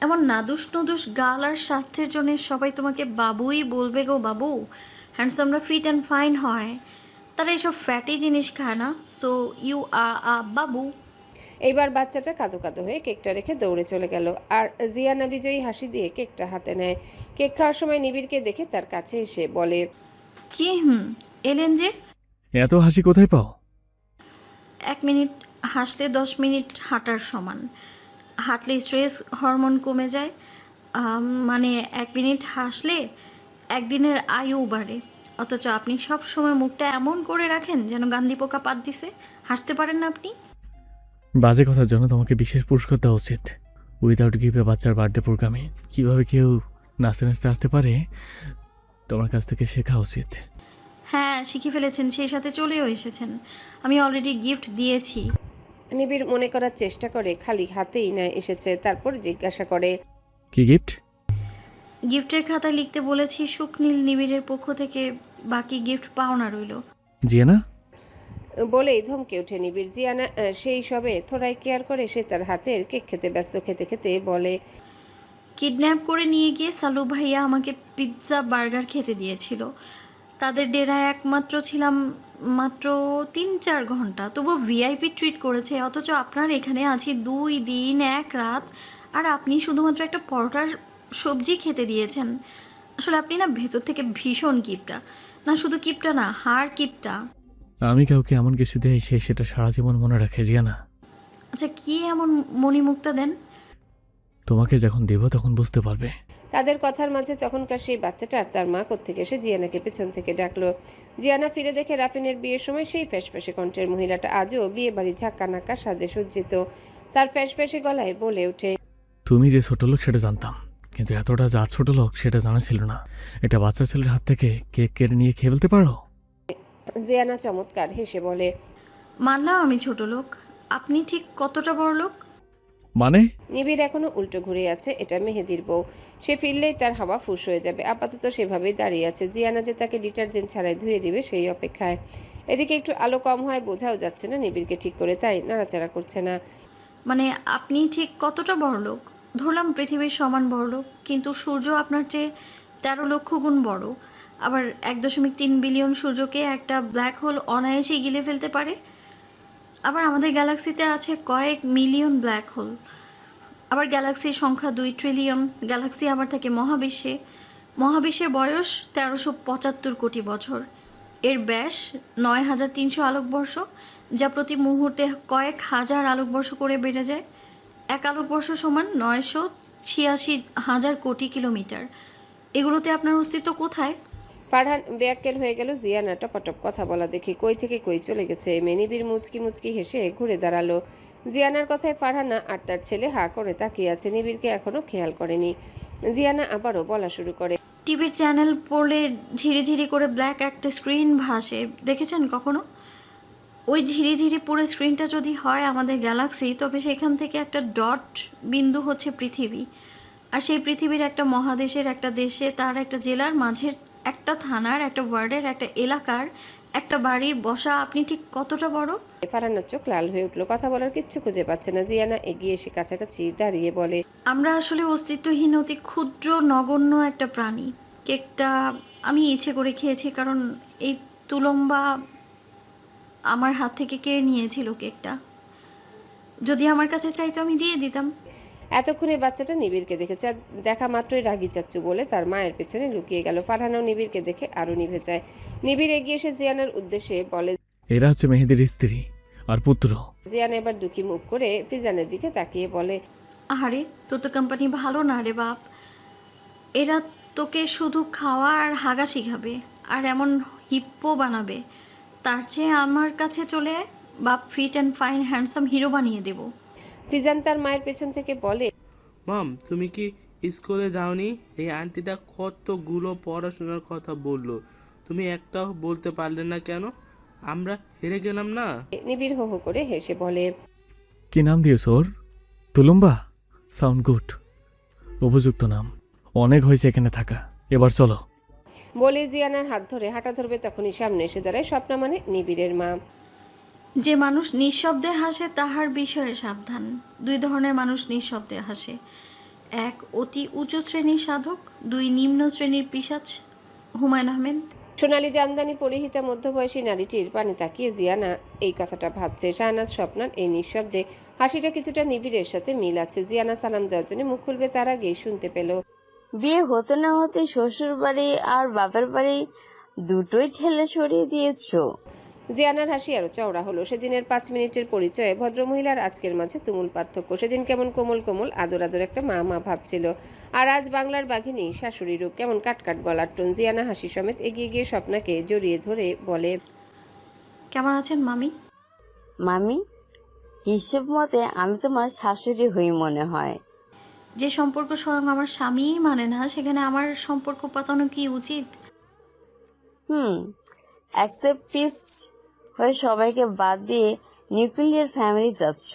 এমন নাদুস নদুস গাল আর স্বাস্থ্যের জন্য সবাই তোমাকে বাবুই বলবে গো বাবু। হ্যান্ডসামরা ফিট অ্যান্ড ফাইন হয়, তারা এইসব ফ্যাটি জিনিস খায় না। সো ইউ আর আ বাবু। এইবার বাচ্চাটা কাঁদো কাঁদো হয়ে কেকটা রেখে দৌড়ে চলে গেল। আর জিয়ানা বিজয়ী হাসি দিয়ে কেকটা হাতে নেয়। কেক খাওয়ার সময় নিবিড়কে দেখে তার কাছে এসে বলে, কি এলেন যে? এত হাসি কোথায় পাও? 1 মিনিট হাসলে 10 মিনিট হাঁটার সমান। হাঁটলে স্ট্রেস হরমোন কমে যায়। মানে 1 মিনিট হাসলে একদিনের আয়ু বাড়ে। অথচ আপনি সব সময় মুখটা এমন করে রাখেন যেন গান্ধী পোকা পাত দিছে। হাসতে পারেন না আপনি? বাজে কথার জন্য তোমাকে বিশেষ পুরস্কার দেওয়া উচিত। উইদাউট গিফটে বাচ্চার বার্থডে প্রোগ্রামে কীভাবে কেউ নাচতে নাচতে আসতে পারে তোমার কাছ থেকে শেখা উচিত। হ্যাঁ, শিখে ফেলেছেন, সেই সাথে চলেও এসেছেন। আমি অলরেডি গিফট দিয়েছি। নিবিড় মনে করার চেষ্টা করে খালি হাতেই না এসেছে। তারপর জিজ্ঞাসা করে, কি গিফট? গিফটের খাতায় লিখতে বলেছি সুকনীল নিবিড়ের পক্ষ থেকে। বাকি গিফট পাওনা রইল। জিয়ানা বলেই ধমকে ওঠে নিবিড়। জিয়ানা সেই সবে থোড়াই কেয়ার করে। সে তার হাতের কেক খেতে ব্যস্ত। খেতে খেতে বলে, কিডন্যাপ করে নিয়ে গিয়ে সালু ভাইয়া আমাকে পিৎজা বার্গার খেতে দিয়েছিল। তাদের ডেরায় একমাত্র ছিলাম মাত্র 3-4 ঘন্টা, তবু ভিআইপি ট্রিট করেছে। অথচ আপনার এখানে আছি 2 দিন 1 রাত, আর আপনি শুধুমাত্র একটা পরোটার সবজি খেতে দিয়েছেন। আসলে আপনি না ভেতর থেকে ভীষণ কিপটা। না শুধু কিপটা না, হাড় কিপটা। আমি কাউকে এমন কিছু দেই সে সেটা সারা জীবন মনে রাখে জিয়ানা। আচ্ছা, কি এমন মণিমুক্তা দেন? তোমাকে যখন দেব তখন বুঝতে পারবে। তাদের কথার মাঝে তখনকার সেই বাচ্চাটা আর তার মা কোত্থেকে এসে জিয়ানাকে পেছন থেকে ডাকলো। জিয়ানা ফিরে দেখে রাফিনের বিয়ের সময় সেই ফ্যাসফ্যাসে কণ্ঠের মহিলাটা আজও বিয়ে বাড়ি ঝাঁকা নাকা সাজে সজ্জিত। তার ফ্যাসফ্যাসে গলায় বলে ওঠে, তুমি যে ছোট লোক সেটা জানতাম, কিন্তু এতটা যা ছোট লোক সেটা জানা ছিল না। এটা বাচ্চা ছেলের হাত থেকে কেক কেড়ে নিয়ে খেয়ে ফেলতে পারো? জিয়ানা চমৎকার হেসে বলে, মানলাম আমি ছোট লোক, আপনি ঠিক কতটা বড় লোক? মানে? নিবিড় এখনো উল্টো ঘুরে আছে। এটা মেহেদির বউ, সে ফিরলেই তার হাওয়া ফুস হয়ে যাবে। আপাতত সেভাবেই দাঁড়িয়ে আছে। জিয়ানা যে তাকে ডিটারজেন্ট ছাড়াই ধুয়ে দিবে সেই অপেক্ষায়। এদিকে একটু আলো কম হয়, বোঝাও যাচ্ছে না নিবিড়কে ঠিক করে, তাই নাড়াচাড়া করছে না। মানে আপনি ঠিক কতটা বড় লোক? ধরলাম পৃথিবীর সমান বড় লোক, কিন্তু সূর্য আপনার চেয়ে 13 লক্ষ গুণ বড়। আবার 1.3 বিলিয়ন সূর্যকে একটা ব্ল্যাক হোল অনায়াসেই গিলে ফেলতে পারে। আবার আমাদের গ্যালাক্সিতে আছে কয়েক মিলিয়ন ব্ল্যাক হোল। আবার গ্যালাক্সির সংখ্যা 2 ট্রিলিয়ন। গ্যালাক্সি আবার থাকে মহাবিশ্বে। মহাবিশ্বের বয়স 1375 কোটি বছর। এর ব্যাস 9300 আলোকবর্ষ, যা প্রতি মুহূর্তে কয়েক হাজার আলোকবর্ষ করে বেড়ে যায়। এক আলোকবর্ষ সমান 986,000 কোটি কিলোমিটার। এগুলোতে আপনার অস্তিত্ব কোথায়? ফারহান বেয়াক্কেল হয়ে গেল জিয়ানা টপাটপ কথা বলা দেখে। কই থেকে কই চলে গেছে। নিবিড় মুচকি মুচকি হেসে ঘুরে দাঁড়ালো। জিয়ানার কথায় ফারহানা আর তার ছেলে হা করে তাকিয়ে আছে। নিবিড়কে এখনো খেয়াল করেনি। জিয়ানা আবারও বলা শুরু করে, টিভির চ্যানেল পড়লে ঝিরিঝিরি করে ব্ল্যাক একটা স্ক্রিন ভাসে, দেখেছেন কখনো? ওই ঝিরিঝিরি পুরো স্ক্রিনটা যদি হয় আমাদের গ্যালাক্সি, তবে সেখান থেকে একটা ডট বিন্দু হচ্ছে পৃথিবী। আর সেই পৃথিবীর একটা মহাদেশের, একটা দেশে, তার একটা জেলার মাঝের একটা থানার, একটা ওয়ার্ডের, একটা এলাকার, একটা বাড়ির বসা আপনি ঠিক কতটা বড়? ফারহানার চোখ লাল হয়ে উঠলো। কথা বলার কিচ্ছু খুঁজে পাচ্ছে না। জিয়ানা এগিয়ে এসে কাছাকাছি দাঁড়িয়ে বলে, আমরা আসলে অস্তিত্বহীন অতি ক্ষুদ্র নগণ্য একটা প্রাণী। কেকটা আমি ইচ্ছে করে খেয়েছি, কারণ এই তুলম্বা আমার হাত থেকে কেড়ে নিয়েছিল কেকটা। যদি আমার কাছে চাইতো আমি দিয়ে দিতাম। এতক্ষণে বাচ্চাটা নিবিড়কে দেখেছে। আর দেখা মাত্রই রাগি চাচ্চু বলে তার মায়ের পেছনে লুকিয়ে গেল। ফারহানাও নিবিড়কে দেখে আরো নিভে যায়। নিবিড় এগিয়ে এসে জিয়ানার উদ্দেশ্যে বলে, এরা হচ্ছে মেহেদির স্ত্রী আর পুত্র। জিয়ানা এবার দুঃখী মুখ করে ফিজানের দিকে তাকিয়ে বলে, আহারে, তোর তো কোম্পানি ভালো না রে বাপ। এরা তোকে শুধু খাওয়া আর হাগা শিখাবে, আর এমন হিপ্পো বানাবে। তার চেয়ে আমার কাছে চলে আয়, বাপ fit and fine handsome hero বানিয়ে দেব। ফিজান তার মায়ের পেছন থেকে বলে, মাম, তুমি কি স্কুলে যাওনি? এই আন্টিটা কতগুলো পড়াশোনার কথা বললো, তুমি একটাও বলতে পারলে না কেন? আমরা হেরে গেলাম না? নিবিড় হো হো করে হেসে বলে, কি নাম দিয়েছ ওর? তুলুম্বা? সাউন্ড গুড, উপযুক্ত নাম। অনেক হয়েছে এখানে থাকা, এবার চলো। বলে জিয়ানার হাত ধরে হাঁটা ধরবে, তখনই সামনে এসে দাঁড়ায় স্বপ্না, মানে নিবিড়ের মা। যে মানুষ নিঃশব্দে হাসে তাহার বিষয়ে সাবধান। 2 ধরনের মানুষ নিঃশব্দে হাসে, 1 অতি উঁচু শ্রেণীর সাধক, 2 নিম্ন শ্রেণীর পিশাচ। হুমায়ুন আহমেদ। সোনালী জামদানি পরিহিতা মধ্যবয়সী নারীটির পানে তাকিয়ে জিয়ানা এই কথাটা ভাবছে। শাহনাজ স্বপ্নার এই নিঃশব্দে হাসিটা কিছুটা নিবিড়ের সাথে মিল আছে। জিয়ানা সালাম দেওয়ার জন্য মুখ খুলবে, তার আগেই শুনতে পেল, বিয়ে হতে না হতে শ্বশুর বাড়ি আর বাপের বাড়ি দুটোই ঠেলে সরিয়ে দিয়েছো। জিয়ানার হাসি আরো চওড়া হলো। সেদিনের 5 মিনিটের পরিচয়ে ভদ্রমহিলার আজকের মাঝে তুমুল পার্থক্য। সেদিন কেমন কোমল কোমল আদর আদর একটা মা মা ভাবছিল, আর আজ বাংলার বাঘিনী শাশুড়ি রূপ, কেমন কাটকাট গলার টোন। জিয়ানা হাসি সমেত এগিয়ে গিয়ে স্বপ্নাকে জড়িয়ে ধরে বলে, কেমন আছেন মামি? মামি, হিসেব মতে আমি তোমার শাশুড়ি হই মনে হয়। যে সম্পর্ক স্বয়ং আমার স্বামীই মানে না, সেখানে আমার সম্পর্ক পাতানো কি উচিত? অ্যাকসেপ্টিস্ট হয়ে সবাইকে বাদ দিয়ে নিউক্লিয়ার ফ্যামিলি যাচ্ছ,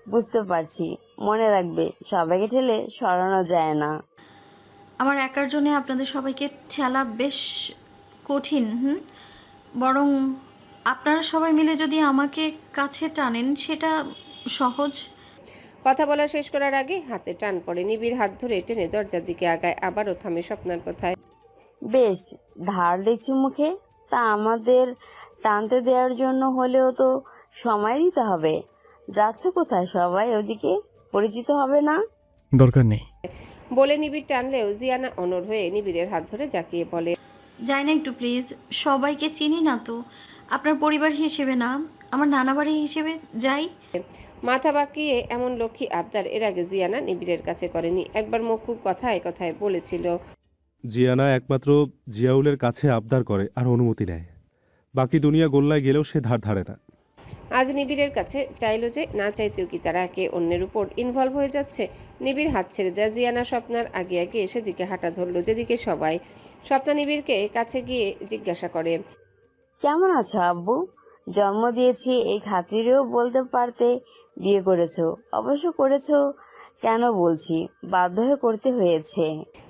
বুঝতে পারছি। মনে রাখবে, সবাইকে ঠেলে সরানো যায় না। আমার একার জন্য আপনাদের সবাইকে ঠেলা বেশ কঠিন। বরং আপনারা সবাই মিলে যদি আমাকে কাছে টানেন, সেটা সহজ। কথা বলা শেষ করার আগে হাতে টান পড়ে। নিবিড় হাত ধরে টেনে দরজার দিকে আগায়, আবারও থামে স্বপ্নার কথায়। বেশ ধার দেখছি মুখে, তা আমাদের টানতে দেওয়ার জন্য হলেও তো সময় দিতে হবে। যাচ্ছ কোথায়? সবাই ওদিকে পরিচিত হবে না? দরকার নেই বলে নিবিড় টানলেও জিয়ানা অনড় হয়ে নিবিড়ের হাত ধরে জাকিয়ে বলে, যাই না একটু প্লিজ, সবাইকে চিনি না তো। আপনার পরিবার হিসেবে না, আমার নানা বাড়ি হিসেবে যাই। মাথা বাঁকিয়ে এমন লক্ষ্মী আবদার এর আগে জিয়ানা নিবিড়ের কাছে করেনি। একবার মক্কু কথায় কথায় বলেছিল, জিয়ানা একমাত্র জিয়াউলের কাছে আবদার করে আর অনুমতি নেয়। বাকি দুনিয়া গোল্লায় গেলেও সে ধার ধারে না। আজ নিবিড়ের কাছে চাইলো যে না চাইতেও কি তারা একে অন্যের উপর ইনভলভ হয়ে যাচ্ছে। নিবিড় হাত ছেড়ে দেয়। জিয়ানা স্বপ্নার আগে আগে সেদিকে হাঁটা ধরলো যেদিকে সবাই। স্বপ্না নিবিড়কে কাছে গিয়ে জিজ্ঞাসা করে, কেমন আছো আব্বু? জন্ম দিয়েছি এই খাতিরেও বলতে পারতে বিয়ে করেছো। অবশ্য করেছো কেন বলছি, বাধ্য হয়ে করতে হয়েছে।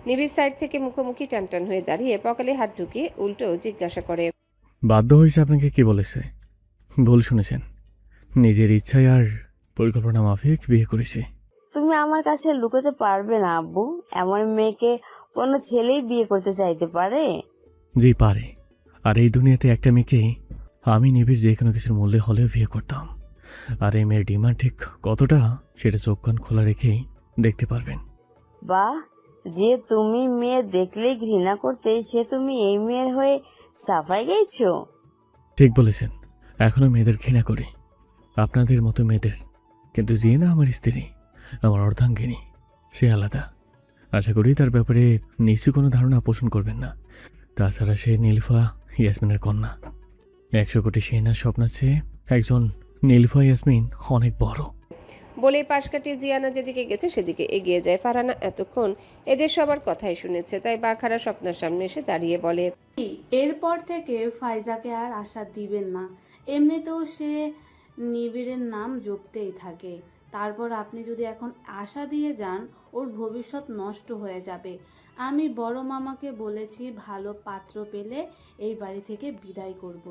নিবিড় সাইড থেকে মুখোমুখি টানটান হয়ে দাঁড়িয়ে পকেলে হাত ঢুকিয়ে উল্টো জিজ্ঞাসা করে, বাধ্য হয়েছে আপনাকে কি বলেছে? ভুল শুনেছেন, নিজের ইচ্ছায় আর পরিকল্পনা মাফিক বিয়ে করেছি। তুমি আমার কাছে লুকোতে পারবে না আব্বু, এমন মেয়েকে কোনো ছেলেই বিয়ে করতে চাইতে পারে? জি পারে। আর এই দুনিয়াতে একটা মেয়েকেই আমি নিবিড় যে কোনো কিছুর মূল্যে হলেও বিয়ে করতাম। আর এই মেয়ের ডিমান্ড ঠিক কতটা সেটা চোখ কান খোলা রেখেই দেখতে পারবেন। বাহ, যে তুমি মেয়ে দেখলেই ঘৃণা করতে, সে তুমি এই মেয়ের হয়ে সাফাই গাইছো। ঠিক বলেছেন, এখনো মেয়েদের ঘৃণা করি, আপনাদের মতো মেয়েদের। কিন্তু জিয়ানা আমার স্ত্রী, আমার অর্ধাঙ্গিনী, সে আলাদা। আশা করি তার ব্যাপারে নিশ্চয়ই কোনো ধারণা পোষণ করবেন না। তাছাড়া সে নীলফা ইয়াসমিনের কন্যা। 100 কোটি সেনার স্বপ্নের চেয়ে একজন নীলফা ইয়াসমিন অনেক বড়। বলে পাশ কাটিয়ে জিয়ানা যেদিকে গেছে সেদিকে এগিয়ে যায়। ফারহানা এতক্ষণ এদের সবার কথাই শুনেছে, তাই বাখারা স্বপ্নার সামনে এসে দাঁড়িয়ে বলে, এরপর থেকে ফাইজাকে আর আশা দিবেন না। এমনিতেও সে নিবিড়ের নাম জপতেই থাকে। তারপর আপনি যদি এখন আশা দিয়ে যান, ওর ভবিষ্যৎ নষ্ট হয়ে যাবে। আমি বড় মামাকে বলেছি ভালো পাত্র পেলে এই বাড়ি থেকে বিদায় করব।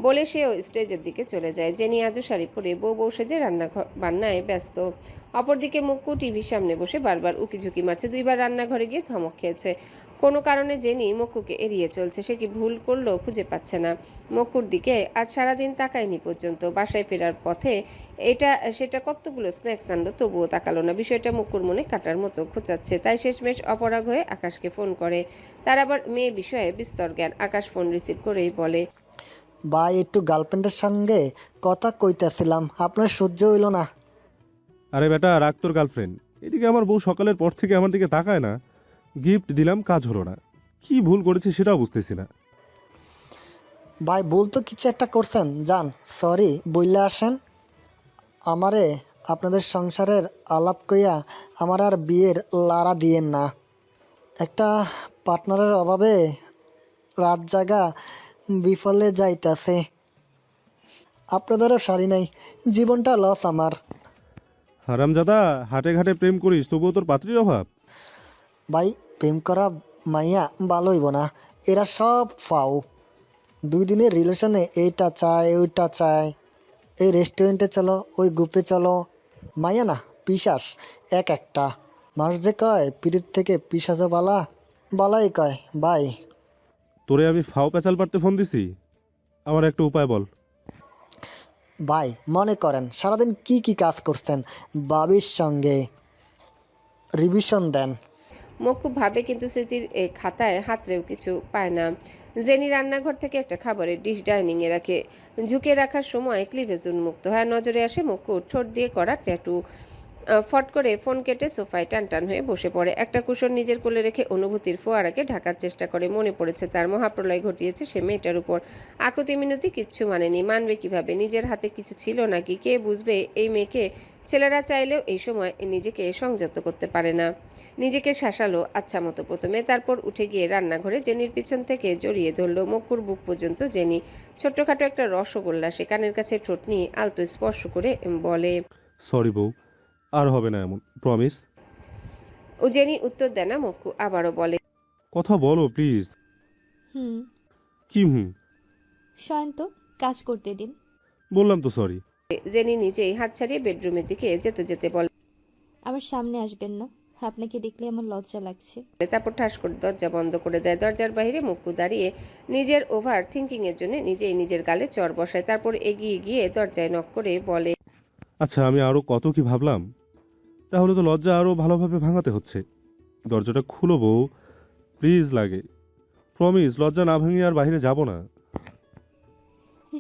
বলে সেও স্টেজের দিকে চলে যায়। জেনি আজও শাড়ি পরে বউ বউ সেজে বান্নায় ব্যস্ত। অপরদিকে মুক্কু টিভির সামনে বসে বারবার উকিঝুঁকি মারছে। 2বার রান্নাঘরে গিয়ে ধমক খেয়েছে। কোনো কারণে জেনি মক্কুকে এড়িয়ে চলছে। সে কি ভুল করলো খুঁজে পাচ্ছে না। মক্কুর দিকে আজ সারাদিন তাকায়নি পর্যন্ত। বাসায় ফেরার পথে এটা সেটা কতগুলো স্ন্যাক্স আনলো, তবুও তাকালো না। বিষয়টা মক্কুর মনে কাটার মতো খোঁচাচ্ছে। তাই শেষমেশ অপরাগ হয়ে আকাশকে ফোন করে। তার আবার মেয়ে বিষয়ে বিস্তর জ্ঞান। আকাশ ফোন রিসিভ করেই বলে, ভাই একটু গার্লফ্রেন্ডের সঙ্গে কথা কইতেছিলাম, আপনার সহ্য হইল না। আরে বেটা, রাখ তোর গার্লফ্রেন্ড। এদিকে আমার বউ সকালের পর থেকে আমার দিকে তাকায় না। গিফট দিলাম, কাজ হলো না। কি ভুল করেছি সেটাও বুঝতেছি না। ভাই ভুল তো কিছু একটা করছেন, যান সরি বললে আসেন। আমারে আপনাদের সংসারের আলাপ কইয়া আমার আর বিয়ের লারা দিয়েন না। একটা পার্টনারের অভাবে রাত জাগা বিফলে যাইতাছে। আপনাদেরও সারি নাই, জীবনটা লস আমার। হারামজাদা, হাটে ঘাটে প্রেম করিস তবুও তোর পাত্রীর অভাব। ভাই প্রেম করা মাইয়া ভালো হইব না, এরা সব ফাও। 2 দিনের রিলেশনে এইটা চায় ওইটা চায়, এই রেস্টুরেন্টে চলো ওই গ্রুপে চলো। মাইয়া না পিশাস এক একটা। মানুষ যে কয় পিড়ির থেকে পিশাচও বালা, বালাই কয়। ভাই তোরে আমি ফাও পেঁচাল পারতে ফোন দিছি, আমার একটা উপায় বল। ভাই মনে করেন সারাদিন কি কি কাজ করছেন, বাবির সঙ্গে রিভিশন দেন। মক্কু ভাবে কিন্তু স্মৃতির খাতায় হাতরেও কিছু পায় না। জেনি রান্নাঘর থেকে একটা খাবারের ডিশ ডাইনিংয়ে রাখে। ঝুঁকে রাখার সময় ক্লিভেজ উন্মুক্ত হয়। নজরে আসে মক্কুর ঠোঁট দিয়ে করা ট্যাটু। ফট করে ফোন কেটে সোফায় টান হয়ে বসে পড়ে। একটা কুশন নিজের কোলে রেখে অনুভূতির ফোয়ারাকে ঢাকার চেষ্টা করে। মনে পড়েছে তার মহাপ্রলয় ঘটিয়েছে সে মেয়েটার উপর। আকুতি মিনতি কিচ্ছু মানেনি। মানবে কিভাবে? নিজের হাতে কিছু ছিল নাকি? কে বুঝবে এই মেয়েকে? ছেলেরা চাইলেও এই সময় নিজেকে সংযত করতে পারে না। নিজেকে শাসালো আচ্ছা মতো প্রথমে, তারপর উঠে গিয়ে রান্নাঘরে জেনির পিছন থেকে জড়িয়ে ধরল। মক্কুর বুক পর্যন্ত জেনি। ছোট্টখাটো একটা রসগোল্লা সে কানের কাছে ঠোঁট নিয়ে আলতো স্পর্শ করে বলে, সরি বউ, আর হবে না এমন, প্রমিস। জেনি উত্তর দেয় না। মক্কু আবারও বলে, কথা বলো প্লিজ। কি শান্ত কাজ করতে দিন। বললাম তো সরি। জেনি নিজেই হাত ছাড়িয়ে বেডরুমের দিকে যেতে যেতে বলে, আমার সামনে আসবেন না, আপনাকে দেখলে আমার লজ্জা লাগছে। তারপর ঠাস করে দরজা বন্ধ করে দেয়। দরজার বাইরে মক্কু দাঁড়িয়ে নিজের ওভার থিঙ্কিং এর জন্য নিজেই নিজের গালে চড় বসায়। তারপর এগিয়ে গিয়ে দরজায় নক করে বলে, আচ্ছা আমি আরো কত কি ভাবলাম, তাহলে তো লজ্জা আরো ভালোভাবে ভাঙাতে হচ্ছে। দরজাটা খুলো বউ, প্লিজ লাগে, প্রমিস। লজ্জা না ভাঙিয়ে আর বাইরে যাব না।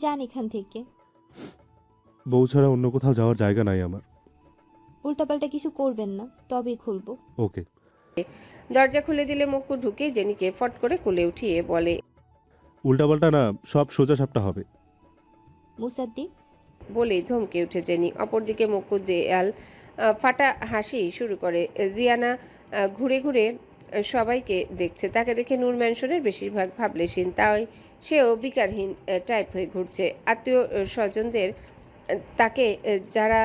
যান এখান থেকে। বউ ছাড়া অন্য কোথাও যাওয়ার জায়গা নাই আমার। উল্টাপাল্টা কিছু করবেন না, তবেই খুলবো। ওকে। দরজা খুলে দিলে মক্কু ঢুকে জেনিকে ফট করে কোলে উঠিয়ে বলে, উল্টাপাল্টা না, সব সোজা সাপটা হবে। মুসাদ্দি, বলেই ধমকে উঠে জেনি। অপরদিকে মক্কু দেয়াল ফাটা হাসি শুরু করে। জিয়ানা ঘুরে ঘুরে সবাইকে দেখছে। তাকে দেখে নূর ম্যানশনের বেশিরভাগ ভাবলেশীন, তাই সেও বিকারহীন টাইপ হয়ে ঘুরছে। আত্মীয় স্বজনদের তাকে যারা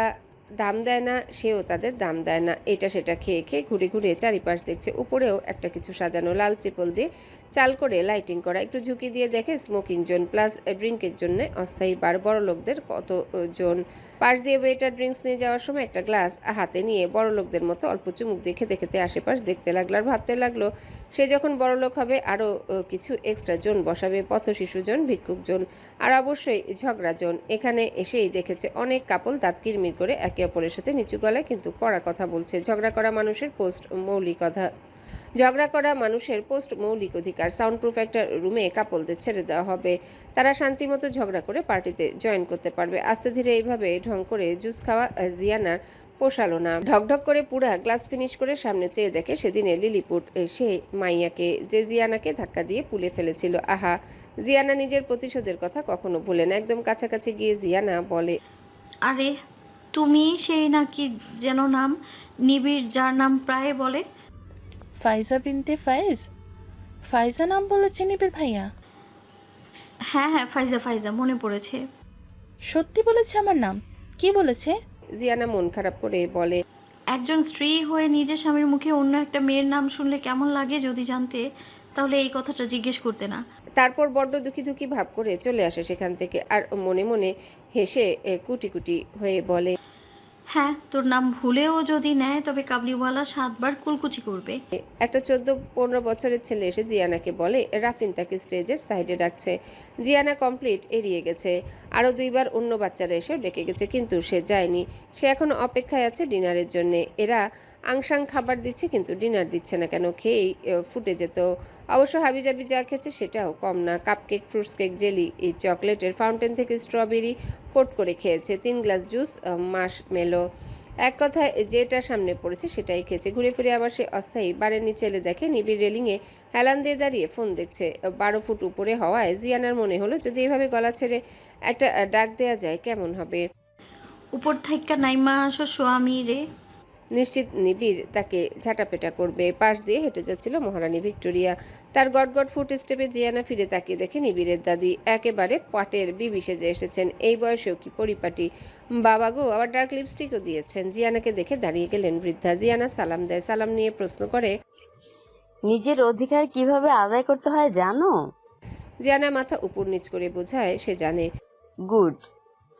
দাম দেয় না, সেও তাদের দাম দেয় না। এটা সেটা খেয়ে খেয়ে ঘুরে ঘুরে চারিপাশ দেখছে। উপরেও একটা কিছু সাজানো, লাল ত্রিপল দিয়ে চাল করে লাইটিং করা। একটু ঝুঁকি দিয়ে দেখে স্মোকিং জোন প্লাস ড্রিঙ্কের জন্য অস্থায়ী বার। বড় লোকদের কতজন। পাশ দিয়ে ওয়েটার ড্রিঙ্কস নিয়ে যাওয়ার সময় একটা গ্লাস হাতে নিয়ে বড় লোকদের মতো অল্প চুমুক দেখে দেখতে আশেপাশ দেখতে লাগলো। আর ভাবতে লাগলো সে যখন বড় লোক হবে আরও কিছু এক্সট্রা জোন বসাবে, পথ শিশু জোন, ভিক্ষুক জোন, আর অবশ্যই ঝগড়া জোন। এখানে এসেই দেখেছে অনেক কাপল দাঁত কিরমির করে একে অপরের সাথে নিচু গলায় কিন্তু কড়া কথা বলছে। ঝগড়া করা মানুষের পোস্ট মৌলিক অধিকার। সাউন্ড প্রুফ একটা রুমে কাপলদের ছেড়ে দেওয়া হবে, তারা শান্তিমতো ঝগড়া করে পার্টিতে জয়েন করতে পারবে। আস্তে ধীরে এইভাবে ঢং করে জুস খাওয়া জিয়ানার পোষালো না। ঢকঢক করে পুরা গ্লাস ফিনিশ করে সামনে চেয়ে দেখে সেদিনে লিলিপুট সে মাইয়াকে, যে জিয়ানাকে ধাক্কা দিয়ে পুলে ফেলেছিল। আহা, জিয়ানা নিজের প্রতিশোধের কথা কখনো ভুলে না। একদম কাছাকাছি গিয়ে জিয়ানা বলে, আরে তুমি সেই নাকি যেন নাম নিবিড়, যার নাম প্রায় বলে? ফাইজা বিনতে ফাইজ। ফাইজা নাম বলেছে নিবিড় ভাইয়া? হ্যাঁ হ্যাঁ, ফাইজা ফাইজা, মনে পড়েছে। সত্যি বলেছে আমার নাম? কি বলেছে? জিয়ানা মন খারাপ করে বলে, একজন স্ত্রী হয়ে নিজের স্বামীর মুখে অন্য একটা মেয়ের নাম শুনলে কেমন লাগে যদি জানতে, তাহলে এই কথাটা জিজ্ঞেস করতে না। তারপর বড্ড দুঃখী দুঃখী ভাব করে চলে আসে সেখান থেকে। আর মনে মনে হেসে কুটি কুটি হয়ে বলে, হ্যাঁ, তোর নাম ভুলেও যদি নেয় তবে কাবলিওয়ালা 7 বার কুলকুচি করবে। একটা 14-15 বছরের ছেলে এসে জিয়ানাকে বলে রাফিন তাকে স্টেজের সাইডে ডাকছে। জিয়ানা কমপ্লিট এড়িয়ে গেছে। আরও 2 বার অন্য বাচ্চারা এসেও ডেকে গেছে, কিন্তু সে যায়নি। সে এখনো অপেক্ষায় আছে ডিনারের জন্য। এরা আংশাং খাবার দিচ্ছে কিন্তু ডিনার দিচ্ছে না কেন, খেয়েই ফুটে যেত। অবশ্য হাবিজাবি যা খেয়েছে সেটাও কম না। কাপকেক, ফ্রুটস কেক, জেলি, এই চকলেটের ফাউন্টেন থেকে স্ট্রবেরি কোট করে খেয়েছে, 3 গ্লাস জুস, মার্শমেলো। এক কথায় যেটা সামনে পড়েছে সেটাই খেয়েছে। ঘুরে ফিরে আবার সে অস্থায়ী বারের নিচে এলে দেখে নিবিড় রেলিংয়ে হেলান দিয়ে দাঁড়িয়ে ফোন দেখছে। 12 ফুট উপরে হওয়ায় জিয়ানার মনে হলো যদি এভাবে গলা ছেড়ে একটা ডাক দেয়া যায় কেমন হবে। উপর থাইকা নাইমা আসো স্বামী রে। নিশ্চিত নিবিড় তাকে ঝাঁটাপেটা করবে। পাশ দিয়ে হেঁটে যাচ্ছিল মহারানী ভিক্টোরিয়া। তার গটগট ফুট স্টেপে জিয়ানা ফিরে তাকিয়ে দেখে নিবিড়ের দাদি একেবারে পাটের বিবি সেজে এসেছেন। এই বয়সেও কি পরিপাটি! বাবা গো, আবার ডার্ক লিপস্টিকও দিয়েছেন। জিয়ানাকে দেখে দাঁড়িয়ে গেলেন বৃদ্ধা। জিয়ানা সালাম দেয়। সালাম নিয়ে প্রশ্ন করে, নিজের অধিকার কিভাবে আদায় করতে হয় জানো? জিয়ানা মাথা উপর নিচ করে বোঝায় সে জানে। গুড।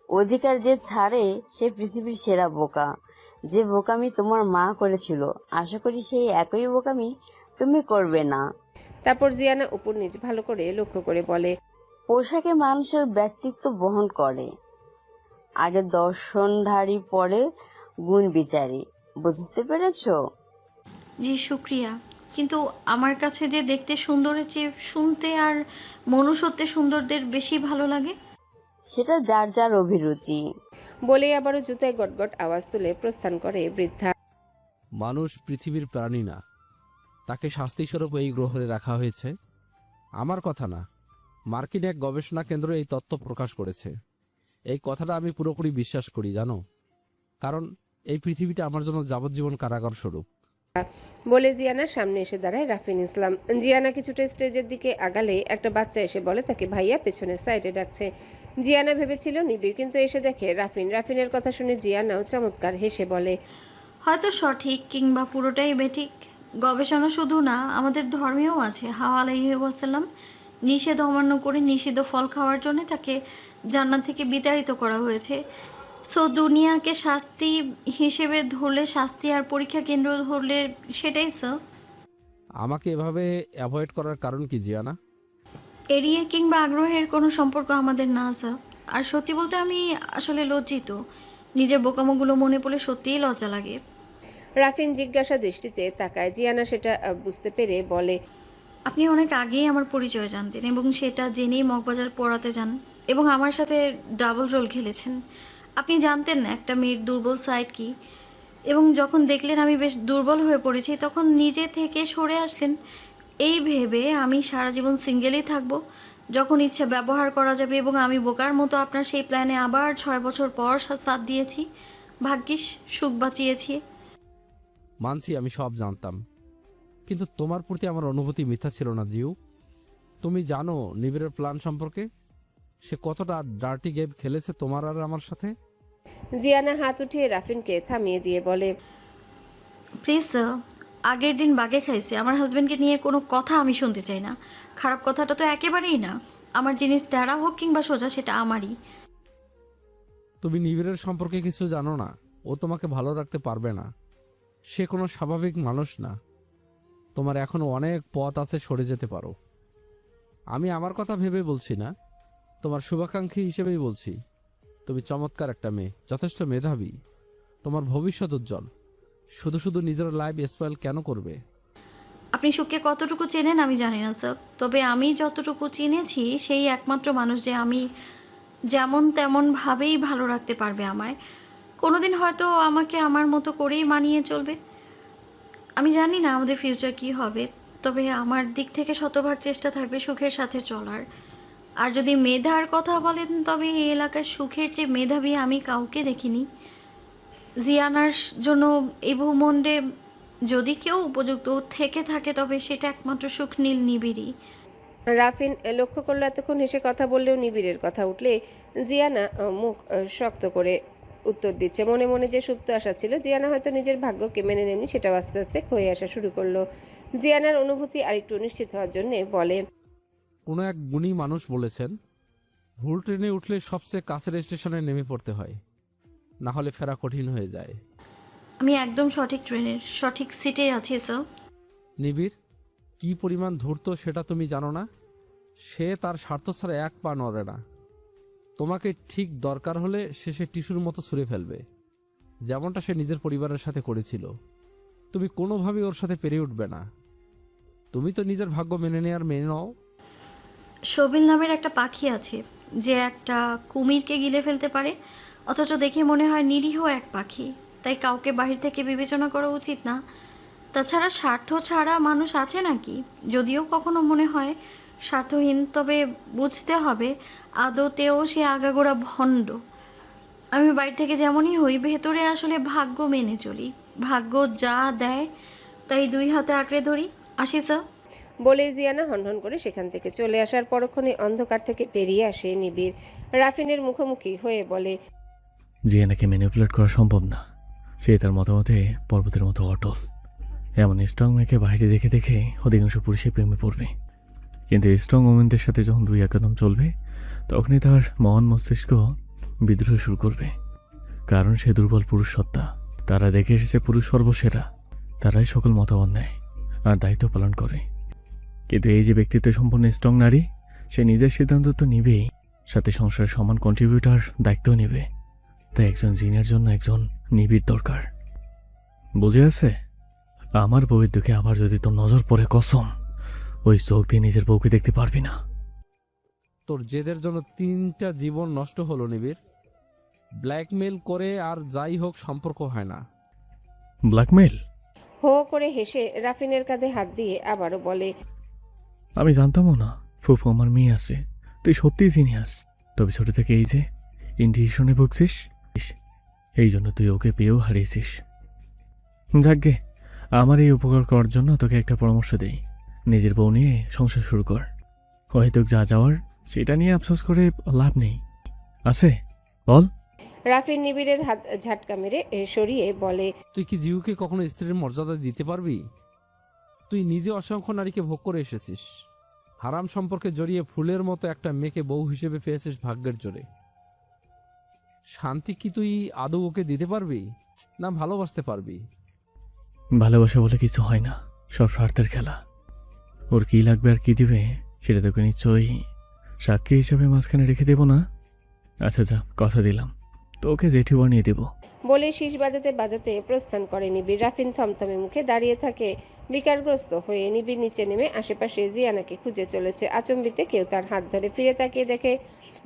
অধিকার যে ছাড়ে সে পৃথিবীর সেরা বোকা। যে বোকামি তোমার মা করেছিল, আশা করি সেই একই বোকামি তুমি করবে না। তারপর জিয়ানা উপর নিচ ভালো করে লক্ষ্য করে বলে, পোশাকে মানুষের ব্যক্তিত্ব বহন করে। আগে দর্শনধারী, পরে গুণ বিচারী। বুঝতে পেরেছো? জি শুক্রিয়া, কিন্তু আমার কাছে যে দেখতে সুন্দরের চেয়ে শুনতে আর মনুষ্যত্বে সুন্দরদের বেশি ভালো লাগে। সেটা যার যার অভিরুচি। বলে আবারও জুতায় গটগট আওয়াজ তুলে প্রস্থান করে বৃদ্ধা। মানুষ পৃথিবীর প্রাণী না, তাকে শাস্তিস্বরূপ এই গ্রহে রাখা হয়েছে। আমার কথা না, মার্কিন এক গবেষণা কেন্দ্র এই তত্ত্ব প্রকাশ করেছে। এই কথাটা আমি পুরোপুরি বিশ্বাস করি জানো, কারণ এই পৃথিবীটা আমার জন্য যাবজ্জীবন কারাগার স্বরূপ। বলে জিয়ানার সামনে এসে দাঁড়ায় রাফিন ইসলাম। জিয়ানা কিছুটা স্টেজের দিকে আগালে একটা বাচ্চা এসে বলে তাকে ভাইয়া পেছনের সাইডে ডাকছে। জিয়ানা ভেবেছিল নিবিড়, কিন্তু এসে দেখে রাফিন। রাফিনের কথা শুনে জিয়ানাও চমৎকার হেসে বলে, হয়তো সঠিক কিংবা পুরোটাই বেঠিক। গবেষণা শুধু না, আমাদের ধর্মেও আছে। হাওয়া আলাইহি ওয়াসাল্লাম নিষেধ অমান্য করে নিষিদ্ধ ফল খাওয়ার জন্য তাকে জান্নাত থেকে বিতাড়িত করা হয়েছে। সো দুনিয়াকে শাস্তি হিসেবে ধরলে শাস্তি, আর পরীক্ষা কেন্দ্র ধরলে সেটাই। স্যার, আমাকে এভাবে অ্যাভয়েড করার কারণ কি জিয়ানা? এড়িয়ে কিংবা আগ্রহের কোনো সম্পর্ক আমাদের না স্যার। আর সত্যি বলতে আমি আসলে লজ্জিত। নিজের বোকামোগুলো মনে পড়লে সত্যিই লজ্জা লাগে। রাফিন জিজ্ঞাসা দৃষ্টিতে তাকায়। জিয়ানা সেটা বুঝতে পেরে বলে, আপনি অনেক আগেই আমার পরিচয় জানতেন এবং সেটা জেনেই মগবাজার পড়াতে যান। এবং আমার সাথে ডাবল রোল খেলেছেন। আপনি জানতেন না একটা মেয়ের দুর্বল সাইড কি, এবং যখন দেখলেন আমি বেশ দুর্বল হয়ে পড়েছি তখন নিজে থেকে সরে আসলেন এই ভেবে আমি সারা জীবন সিঙ্গেলই থাকবো, যখন ইচ্ছা ব্যবহার করা যাবে। এবং আমি বোকার মতো আপনার সেই প্ল্যানে আবার 6 বছর পর সাথ দিয়েছি। ভাগ্যিস সুখ বাঁচিয়েছি। মানছি আমি সব জানতাম, কিন্তু তোমার প্রতি আমার অনুভূতি মিথ্যা ছিল না জিউ। তুমি জানো নিবিড়ের প্ল্যান সম্পর্কে? সে কতটা ডার্টি গেম খেলেছে তোমার আর আমার সাথে। জিয়ানা হাত উঠিয়ে রাফিনকে থামিয়ে দিয়ে বলে, প্লিজ স্যার, আগের দিন বাগে খাইছে। আমার হাজব্যান্ডকে নিয়ে কোনো কথা আমি শুনতে চাই না। খারাপ কথাটা তো একেবারেই না। আমার জিনিস তেড়া হোক কিংবা সোজা, সেটা আমারই। তুমি নিবিড়ের সম্পর্কে কিছু জানো না। ও তোমাকে ভালো রাখতে পারবে না। সে কোনো স্বাভাবিক মানুষ না। তোমার এখনো অনেক পথ আছে, সরে যেতে পারো। আমি আমার কথা ভেবে বলছি না, তোমার শুভাকাঙ্ক্ষী হিসেবেই বলছি। তুমি চমৎকার একটা মেয়ে, যথেষ্ট মেধাবী। তোমার ভবিষ্যৎ উজ্জ্বল। শুধু শুধু নিজের লাইফ স্পয়েল কেন করবে? আপনি সুখকে কতটুকু চেনেন আমি জানি না স্যার, তবে আমি যতটুকু চিনেছি সেই একমাত্র মানুষ যে আমি যেমন তেমনভাবেই ভালো রাখতে পারবে আমায়। কোনোদিন হয়তো আমাকে আমার মতো করেই মানিয়ে চলবে। আমি জানি না আমাদের ফিউচার কি হবে, তবে আমার দিক থেকে শতভাগ চেষ্টা থাকবে সুখের সাথে চলার। আর যদি মেধার কথা বলেন, তবে এই এলাকার সুখের চেয়ে মেধাবী আমি কাউকে দেখিনি। জিয়ানার জন্য এই ভূমণ্ডে যদি কেউ উপযুক্ত থেকে থাকে, তবে সেটা একমাত্র সুখ নীল নিবিড়ই। রাফিন লক্ষ্য করলো এতক্ষণ হেসে কথা বললেও নিবিড়ের কথা উঠলে জিয়ানা মুখ শক্ত করে উত্তর দিচ্ছে। মনে মনে যে সুপ্ত আশা ছিল জিয়ানা হয়তো নিজের ভাগ্যকে মেনে নেয়নি, সেটাও আস্তে আস্তে ক্ষয়ে আসা শুরু করলো। জিয়ানার অনুভূতি আরেকটু নিশ্চিত হওয়ার জন্য বলে, কোনো এক গুণী মানুষ বলেছেন, ভুল ট্রেনে উঠলে সবচেয়ে কাছের স্টেশনে নেমে পড়তে হয়, না হলে ফেরা কঠিন হয়ে যায়। আমি একদম সঠিক ট্রেনের সঠিক সিটে আছি স্যার। নিবিড় কি পরিমাণ ধূর্ত সেটা তুমি জানো না? সে তার স্বার্থ ছাড়া এক পা নড়ে না। তোমাকে ঠিক দরকার হলে সে টিস্যুর মতো ছুঁড়ে ফেলবে, যেমনটা সে নিজের পরিবারের সাথে করেছিল। তুমি কোনোভাবেই ওর সাথে পেরে উঠবে না। তুমি তো নিজের ভাগ্য মেনে নাও। শোভিল নামের একটা পাখি আছে যে একটা কুমিরকে গিলে ফেলতে পারে, অথচ দেখে মনে হয় নিরীহ এক পাখি। তাই কাউকে বাহির থেকে বিবেচনা করা উচিত না। তাছাড়া স্বার্থ ছাড়া মানুষ আছে নাকি? যদিও কখনো মনে হয় স্বার্থহীন, তবে বুঝতে হবে আদতেও সে আগাগোড়া ভণ্ড। আমি বাইরে থেকে যেমনই হই, ভেতরে আসলে ভাগ্য মেনে চলি। ভাগ্য যা দেয় তাই 2 হাতে আঁকড়ে ধরি। আসি স্যার। বলে জিয়ানা হনহন করে সেখান থেকে চলে আসার পরক্ষণে অন্ধকার থেকে বেরিয়ে আসে নিবিড়। রাফিনের মুখোমুখি হয়ে বলে, জিয়ানাকে ম্যানিপুলেট করা সম্ভব না। সে তার মতামতে পর্বতের মতো অটল। এমন স্ট্রং মেয়েকে বাইরে দেখে দেখে অধিকাংশ পুরুষের প্রেমে পড়বে, কিন্তু স্ট্রং ওমেনদের সাথে যখন 2 একদম চলবে, তখনই তার মন মস্তিষ্ক বিদ্রোহ শুরু করবে। কারণ সে দুর্বল পুরুষ সত্তা। তারা দেখে এসেছে পুরুষ সর্বসেরা। তারাই সকল মতামত নেয় আর দায়িত্ব পালন করে। কিন্তু এই যে ব্যক্তিত্ব সম্পন্ন স্ট্রং নারী, সে নিজের সিদ্ধান্ত তো নিবেই, সাথে সংসারের সমান কন্ট্রিবিউটার দায়িত্বও নেবে। তাই একজন জিনের জন্য একজন নিবিড় দরকার। বুঝে আছে? আমার বউয়ের দিকে আবার যদি তোর নজর পড়ে, কসম ওই চোখ দিয়ে নিজের বউকে দেখতে পারবি না। তোর জেদের জন্য 3টা জীবন নষ্ট হলো নিবিড়। ব্ল্যাকমেল করে আর যাই হোক সম্পর্ক হয় না। ব্ল্যাকমেল? হো করে হেসে রাফিনের কাঁধে হাত দিয়ে আবারও বলে, আমি জানতামও না ফুফু আমার মেয়ে আছে। তুই সত্যিই জিনিয়াস। তবে ছোট থেকে এই যে ইন্টিউশনে ভুগছিস, এই জন্য তুই ওকে পেয়েও হারিয়েছিস। যাকগে, আমার এই উপকার করার জন্য তোকে একটা পরামর্শ দেই। নিজের বউ নিয়ে সংসার শুরু কর। হয়তো যা যাওয়ার সেটা নিয়ে আফসোস করে লাভ নেই। আছে বল। রাফিন নিবিড়ের হাত ঝাটকা মেরে সরিয়ে বলে, তুই কি জিউকে কখনো স্ত্রীর মর্যাদা দিতে পারবি? তুই নিজে অসংখ্য নারীকে ভোগ করে এসেছিস। হারাম সম্পর্কে জড়িয়ে ফুলের মতো একটা মেয়েকে বউ হিসেবে পেয়েছিস ভাগ্যের জোরে। শান্তি কি তুই আদৌ ওকে দিতে পারবি, না ভালোবাসতে পারবি? ভালোবাসা বলে কিছু হয় না, সব স্বার্থের খেলা। ওর কি লাগবে আর কি দিবে সেটা তোকে নিশ্চয়ই সাক্ষী হিসাবে মাঝখানে রেখে দেব না। আচ্ছা যা, কথা দিলাম তোকে জেঠি বানিয়ে দেব। বলে শীষ বাজাতে বাজাতে প্রস্থান করে নিবিড়। রাফিন থমথমে মুখে দাঁড়িয়ে থাকে বিকারগ্রস্ত হয়ে। নিবিড় নিচে নেমে আশেপাশে জিয়ানাকে খুঁজে চলেছে। আচম্বিতে কেউ তার হাত ধরে। ফিরে তাকিয়ে দেখে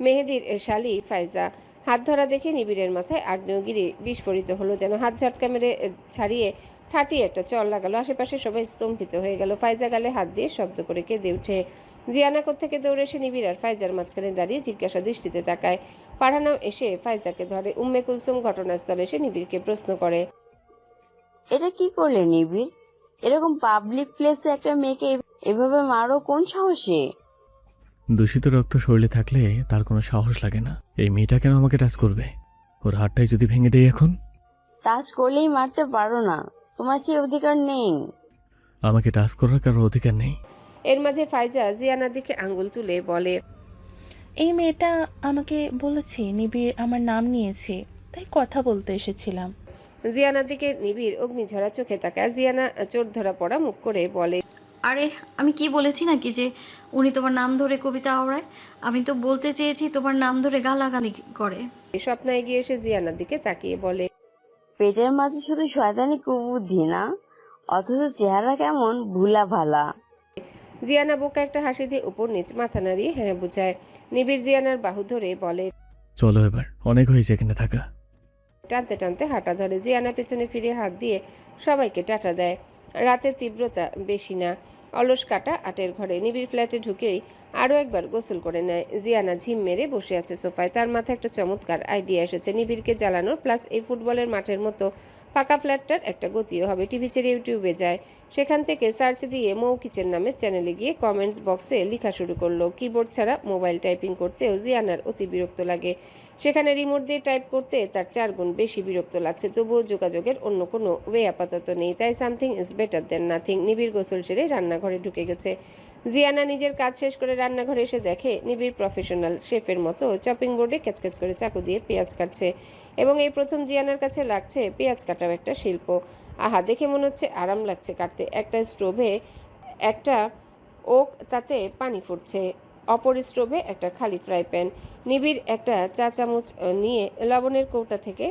মেহেদির শালি ফাইজা। হাত ধরা দেখে নিবিড়ের মাথায় আগ্নেয়গিরি বিস্ফোরিত হলো, যেন হাত ঝটকা মেরে ছাড়িয়ে ঠাটিয়ে একটা চল লাগালো। আশেপাশে সবাই স্তম্ভিত হয়ে গেল। ফাইজা গালে হাত দিয়ে শব্দ করে কেঁদে উঠে। জিয়ানা কোত্থেকে দৌড়ে এসে নিবিড় আর ফাইজার মাঝখানে দাঁড়িয়ে জিজ্ঞাসা দৃষ্টিতে তাকায়। ফারহানাও এসে ফাইজাকে ধরে। উম্মে কুলসুম ঘটনাস্থলে এসে নিবিড়কে প্রশ্ন করে, এটা কি করলে নিবিড়? এরকম পাবলিক প্লেসে একটা মেয়েকে এভাবে মারো কোন সাহসে? দূষিত রক্ত শরীরে থাকলে তার কোনো সাহস লাগে না। এই মেয়েটা কেন আমাকে টাচ করবে? ওর হাতটাই যদি ভেঙে দেয় এখন? টাচ করলেই মারতে পারো না, তোমার সেই অধিকার নেই। আমাকে টাচ করার কারো অধিকার নেই। এর মাঝে ফাইজা জিয়ানার দিকে আঙ্গুল তুলে বলে, এই মেয়েটা আমাকে বলেছে নিবিড় আমার নাম নিয়েছে, তাই কথা বলতে এসেছিলাম। জিয়ানার দিকে নিবিড় অগ্নিঝরা চোখে তাকায়। জিয়ানা চোর ধরা পড়া মুখ করে বলে, আরে আমি কি বলেছি নাকি যে উনি তোমার নাম ধরে কবিতা আওড়ায়? আমি তো বলতে চেয়েছি তোমার নাম ধরে গালাগালি করে। স্বপ্না এগিয়ে এসে জিয়ানার দিকে তাকিয়ে বলে, পেটের মাঝে শুধু শয়তানি কুবুদ্ধি না, অথচ চেহারা কেমন ভুলা ভালা। জিয়ানা বোকা একটা হাসি দিয়ে উপর নিচ মাথা নাড়িয়ে হ্যাঁ বুঝায়। নিবিড় জিয়ানার বাহু ধরে বলে, চলো এবার, অনেক হয়েছে এখানে থাকা। টানতে টানতে হাঁটা ধরে। জিয়ানা পেছনে ফিরে হাত দিয়ে সবাইকে টাটা দেয়। রাতের তীব্রতা বেশি না, অলস কাটা আটের ঘরে। নিবিড় ফ্ল্যাটে ঢুকেই আরও একবার গোসল করে নেয়। জিয়ানা ঝিম মেরে বসে আছে সোফায়। তার মাথায় একটা চমৎকার আইডিয়া এসেছে নিবিড়কে জ্বালানোর, প্লাস এই ফুটবলের মাঠের মতো ফাঁকা ফ্ল্যাটটার একটা গতিও হবে। টিভি ছেড়ে ইউটিউবে যায়। সেখান থেকে সার্চ দিয়ে মৌ কিচেন নামের চ্যানেলে গিয়ে কমেন্টস বক্সে লেখা শুরু করলো। কিবোর্ড ছাড়া মোবাইল টাইপিং করতেও জিয়ানার অতি বিরক্ত লাগে। সেখানে রিমোট দিয়ে টাইপ করতে তার 4 গুণ বেশি বিরক্ত লাগছে। তবুও যোগাযোগের অন্য কোনো ওয়ে আপাতত নেই, তাই something is better then nothing. নিবিড় গোসল সেরে রান্নাঘরে ঢুকে গেছে। জিয়ানা নিজের কাজ শেষ করে রান্নাঘরে এসে দেখে নিবিড় প্রফেশনাল শেফের মতো চপিং বোর্ডে ক্যাচক্যাচ করে চাকু দিয়ে পেঁয়াজ কাটছে, এবং এই প্রথম জিয়ানার কাছে লাগছে পেঁয়াজ কাটাও একটা শিল্প। আহা, দেখে মনে হচ্ছে আরাম লাগছে কাটতে। একটা স্টোভে একটা ওক, তাতে পানি ফুটছে। অপর স্টোভে একটা খালি ফ্রাই প্যান। নিবিড় একটা চা চামচ নিয়ে লবণের কৌটা থেকে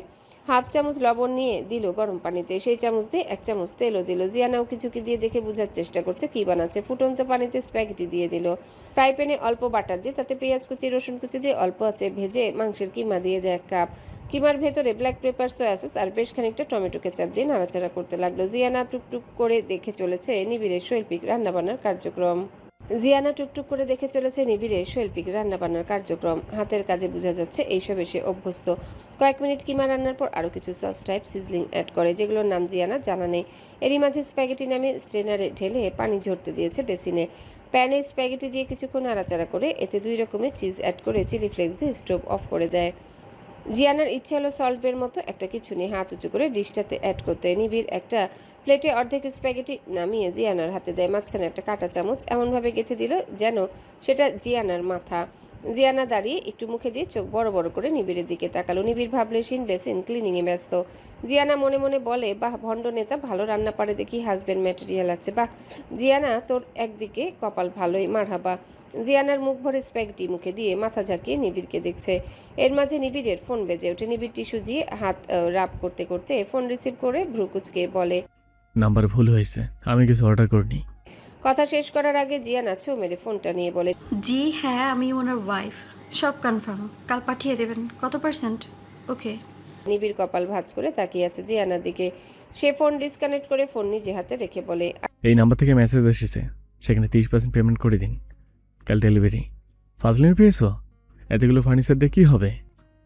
হাফ চামচ লবণ নিয়ে দিল গরম পানিতে। সেই চামচ দিয়ে 1 চামচ তেলও দিল। জিয়ানাও কিছুকি দিয়ে দেখে বোঝার চেষ্টা করছে কি বানাচ্ছে। ফুটন্ত পানিতে স্প্যাগেটি দিয়ে দিল। ফ্রাই প্যানে অল্প বাটার দিয়ে তাতে পেঁয়াজ কুচি রসুন কুচি দিয়ে অল্প আছে ভেজে মাংসের কিমা দিয়ে দেয় 1 কাপ। কিমার ভেতরে ব্ল্যাক পেপার, সয়া সস আর বেশ খানিকটা টমেটো কেচাপ দিয়ে নাড়াচাড়া করতে লাগলো। জিয়ানা টুকটুক করে দেখে চলেছে নিবিড়ের শৈল্পিক রান্নাবান্নার কার্যক্রম। হাতের কাজে বোঝা যাচ্ছে এইসব এসে অভ্যস্ত। কয়েক মিনিট কিমা রান্নার পর আরও কিছু সস টাইপ সিজলিং অ্যাড করে, যেগুলোর নাম জিয়ানা জানা নেই। এরই মাঝে স্প্যাগেটি নামে স্ট্রেনারে ঢেলে পানি ঝরতে দিয়েছে বেসিনে। প্যানে স্প্যাগেটি দিয়ে কিছুক্ষণ নাড়াচাড়া করে এতে 2 রকমের চিজ অ্যাড করে চিলি ফ্লেক্স দিয়ে স্টোভ অফ করে দেয়। জিয়ানার ইচ্ছে হলো সল্টের মতো একটা কিছু নিয়ে হাত উঁচু করে ডিশটাতে অ্যাড করতে। নিবিড় একটা প্লেটে অর্ধেক স্প্যাগেটি নামিয়ে জিয়ানার হাতে দেয়। মাঝখানে একটা কাঁটা চামচ এমনভাবে গেঁথে দিল যেন সেটা জিয়ানার মাথা। জিয়ানা দাঁড়িয়ে একটু মুখে দিয়ে চোখ বড় বড় করে নিবিড়ের দিকে তাকালো। নিবিড় ভাবলেশিন বেসিন ক্লিনিংয়ে ব্যস্ত। জিয়ানা মনে মনে বলে, বাহ, ভণ্ড নেতা ভালো রান্না পারে দেখি, হাজবেন্ড ম্যাটেরিয়াল আছে। বাহ জিয়ানা, তোর একদিকে কপাল ভালোই, মারহাবা। জিয়ানার মুখ ভরে স্প্যাগেটি মুখে দিয়ে মাথা ঝাঁকিয়ে নিবিড়কে দেখছে। এর মাঝে নিবিড়ের ফোন বেজে ওঠে। নিবিড় টিস্যু দিয়ে হাত রাব করতে করতে ফোন রিসিভ করে ভ্রু কুঁচকে বলে, নাম্বার ভুল হয়েছে, আমি কিছু অর্ডার করিনি। কথা শেষ করার আগে জিয়ানা ছো মেরে ফোনটা নিয়ে বলে, জি হ্যাঁ, আমি ওনার ওয়াইফ, সব কনফার্ম, কাল পাঠিয়ে দেবেন। কত %? ওকে। নিবিড় কপাল ভাঁজ করে তাকিয়ে আছে জিয়ানার দিকে। সে ফোন ডিসকানেক্ট করে ফোন নিজে হাতে রেখে বলে, এই নাম্বার থেকে মেসেজ এসেছে, সেখানে 30% পেমেন্ট করে দিন, কাল ডেলিভারি। ফাজলিমি পেয়েছো? এতগুলো ফার্নিচার দিয়ে কী হবে?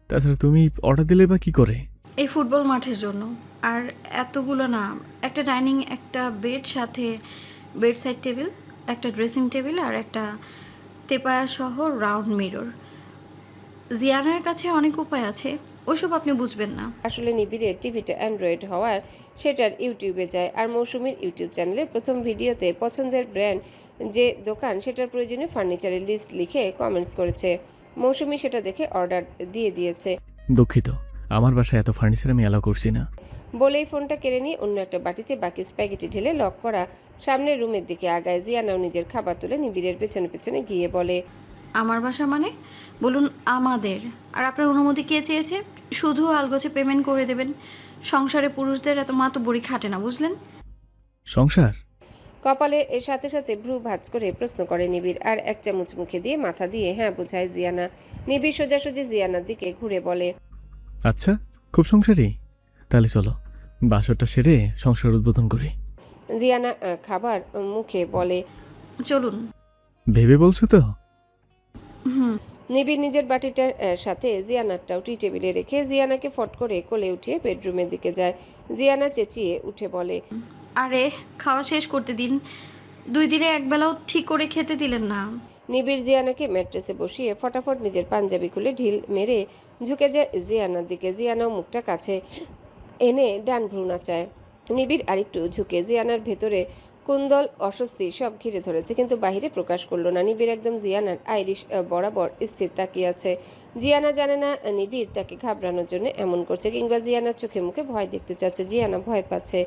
তাছাড়া তুমি অর্ডার দিলে বা কী করে? এই ফুটবল মাঠের জন্য। আর এতগুলো না, একটা ডাইনিং, একটা বেড, সাথে বেড সাইড টেবিল, একটা ড্রেসিং টেবিল আর একটা তেপায়া সহ রাউন্ড মিরর। জিয়ানার কাছে অনেক উপায় আছে, ওইসব আপনি বুঝবেন না। আসলে নিবিড়ের টিভিটা অ্যান্ড্রয়েড হওয়ার সেটার ইউটিউবে যায়, আর মৌসুমীর ইউটিউব চ্যানেলের প্রথম ভিডিওতে পছন্দের ব্র্যান্ড যে দোকান সেটার প্রয়োজনীয় ফার্নিচারের লিস্ট লিখে কমেন্টস করেছে। মৌসুমী সেটা দেখে অর্ডার দিয়ে দিয়েছে। দুঃখিত, আমার বাসায় এত ফার্নিচার আমি অ্যালাউ করছি না। বলেই ফোনটা কেড়ে নিয়ে অন্য একটা বাটিতে বাকি স্প্যাগেটি ঢেলে লক করা সামনের রুমের দিকে আগায়। জিয়ানাও নিজের খাবার তুলে নিবিড়ের পেছনে পেছনে গিয়ে বলে, আমার বাসা মানে? বলুন আমাদের। আর আপনার অনুমতি কে চেয়েছে? শুধু আলগোছে পেমেন্ট করে দেবেন। সংসারে পুরুষদের এত মাতব্বরি খাটে না, বুঝলেন? সংসার? কপালে এর সাথে সাথে ভ্রু ভাঁজ করে প্রশ্ন করে নিবিড়, আর এক চামচ মুখে দিয়ে মাথা দিয়ে হ্যাঁ বোঝায় জিয়ানা। নিবিড় সোজাসুজি জিয়ানার দিকে ঘুরে বলে, আচ্ছা, খুব সংসারী। তাহলে চলো বাসরটা সেরে সংসার উদ্বোধন করি। জিয়ানা খাবার মুখে বলে, চলুন। ভেবে বলছো তো? হুম। নিবিড় নিজের বাটিটার সাথে জিয়ানারটাও টি টেবিলে রেখে জিয়ানাকে ফট করে কোলে উঠিয়ে বেডরুমের দিকে যায়। জিয়ানা চেঁচিয়ে উঠে বলে, আরে খাওয়া শেষ করতে দিন। 2 দিনে একবেলাও ঠিক করে খেতে দিলেন না। নিবিড় জিয়ানাকে ম্যাট্রেসে বসিয়ে ফটাফট নিজের পাঞ্জাবি খুলে ঢিল মেরে ঝুঁকে যায় জিয়ানার দিকে। জিয়ানাও মুখটা কাছে এনে ডান ভ্রু নাচায়। নিবিড় আরেকটু ঝুঁকে জিয়ানার ভেতরে কুন্দল অস্বস্তি সব ঘিরে ধরেছে, কিন্তু বাহিরে প্রকাশ করলো না। নিবিড় একদম জিয়ানার আইরিশ বরাবর স্থির তাকিয়ে আছে। জিয়ানা জানে না নিবিড় তাকে ঘাবড়ানোর জন্য এমন করছে, কিংবা জিয়ানার চোখে মুখে ভয় দেখতে চাচ্ছে। জিয়ানা ভয় পাচ্ছে,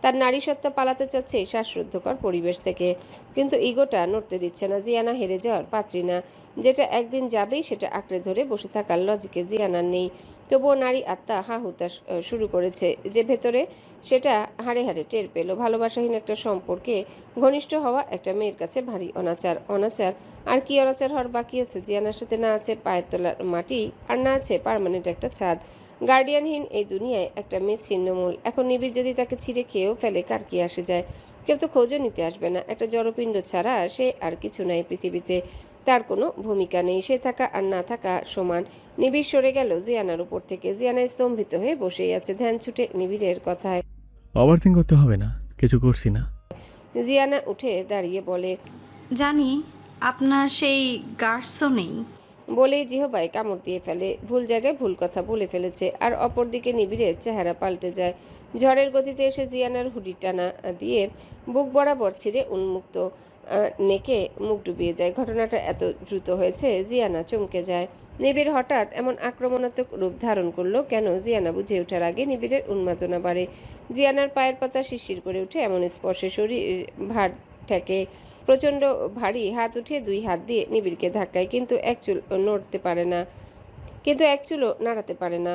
তার নারী সত্তা পালাতে চাচ্ছে এই শ্বাসরুদ্ধকর পরিবেশ থেকে, কিন্তু ইগোটা নড়তে দিচ্ছে না। জিয়ানা হেরে যাওয়ার পাত্রী না, যেটা একদিন যাবেই সেটা আঁকড়ে ধরে বসে থাকার লজিকে জিয়ানার নেই। তবুও নারী আত্মা হাহুতা শুরু করেছে, যে ভেতরে সেটা হাড়ে হাড়ে টের পেল। ভালোবাসাহীন একটা সম্পর্কে ঘনিষ্ঠ হওয়া একটা মেয়ের কাছে ভারী অনাচার। অনাচার আর কি অনাচার হওয়ার বাকি আছে? জিয়ানার সাথে না আছে পায়ের তলার মাটি, আর না আছে পার্মানেন্ট একটা ছাদ। গার্ডিয়ানহীন এই দুনিয়ায় একটা মেয়ে ছিন্নমূল। এখন নিবিড় যদি তাকে ছিঁড়ে খেয়েও ফেলে, কার কি আসে যায়? কেউ তো খোঁজও নিতে আসবে না। একটা জড়পিণ্ড ছাড়া সে আর কিছু নাই পৃথিবীতে, তার কোনো ভূমিকা নেই। সে থাকা আর না থাকা সমান। নিবিড় সরে গেল জিয়ানার উপর থেকে। জিয়ানা স্তম্ভিত হয়ে বসেই আছে, ধ্যান ছুটে নিবিড়ের কথায়। ওভারথিং করতে হবে না, কিছু করছি না। জিয়ানা উঠে দাঁড়িয়ে বলে, জানি আপনার সেই গার্ডসও নেই। বলেই জিহবায় কামড় দিয়ে ফেলে। ভুল জায়গায় ভুল কথা বলে ফেলেছে। আর অপরদিকে নিবিড়ের চেহারা পাল্টে যায়। ঝড়ের গতিতে এসে জিয়ানার হুডি টানা দিয়ে বুক বরাবর ছিঁড়ে উন্মুক্ত নেকে মুখ ডুবিয়ে দেয়। ঘটনাটা এত দ্রুত হয়েছে জিয়ানা চমকে যায়। নিবিড় হঠাৎ এমন আক্রমণাত্মক রূপ ধারণ করলো কেন? জিয়ানা বুঝে ওঠার আগে নিবিড়ের উন্মাদনা বাড়ে। জিয়ানার পায়ের পাতা শিরশির করে ওঠে এমন স্পর্শে। শরীর ভার ঠেকে প্রচণ্ড ভারী হাত উঠিয়ে 2 হাত দিয়ে নিবিড়কে ধাক্কায়, কিন্তু এক চুলও নাড়াতে পারে না।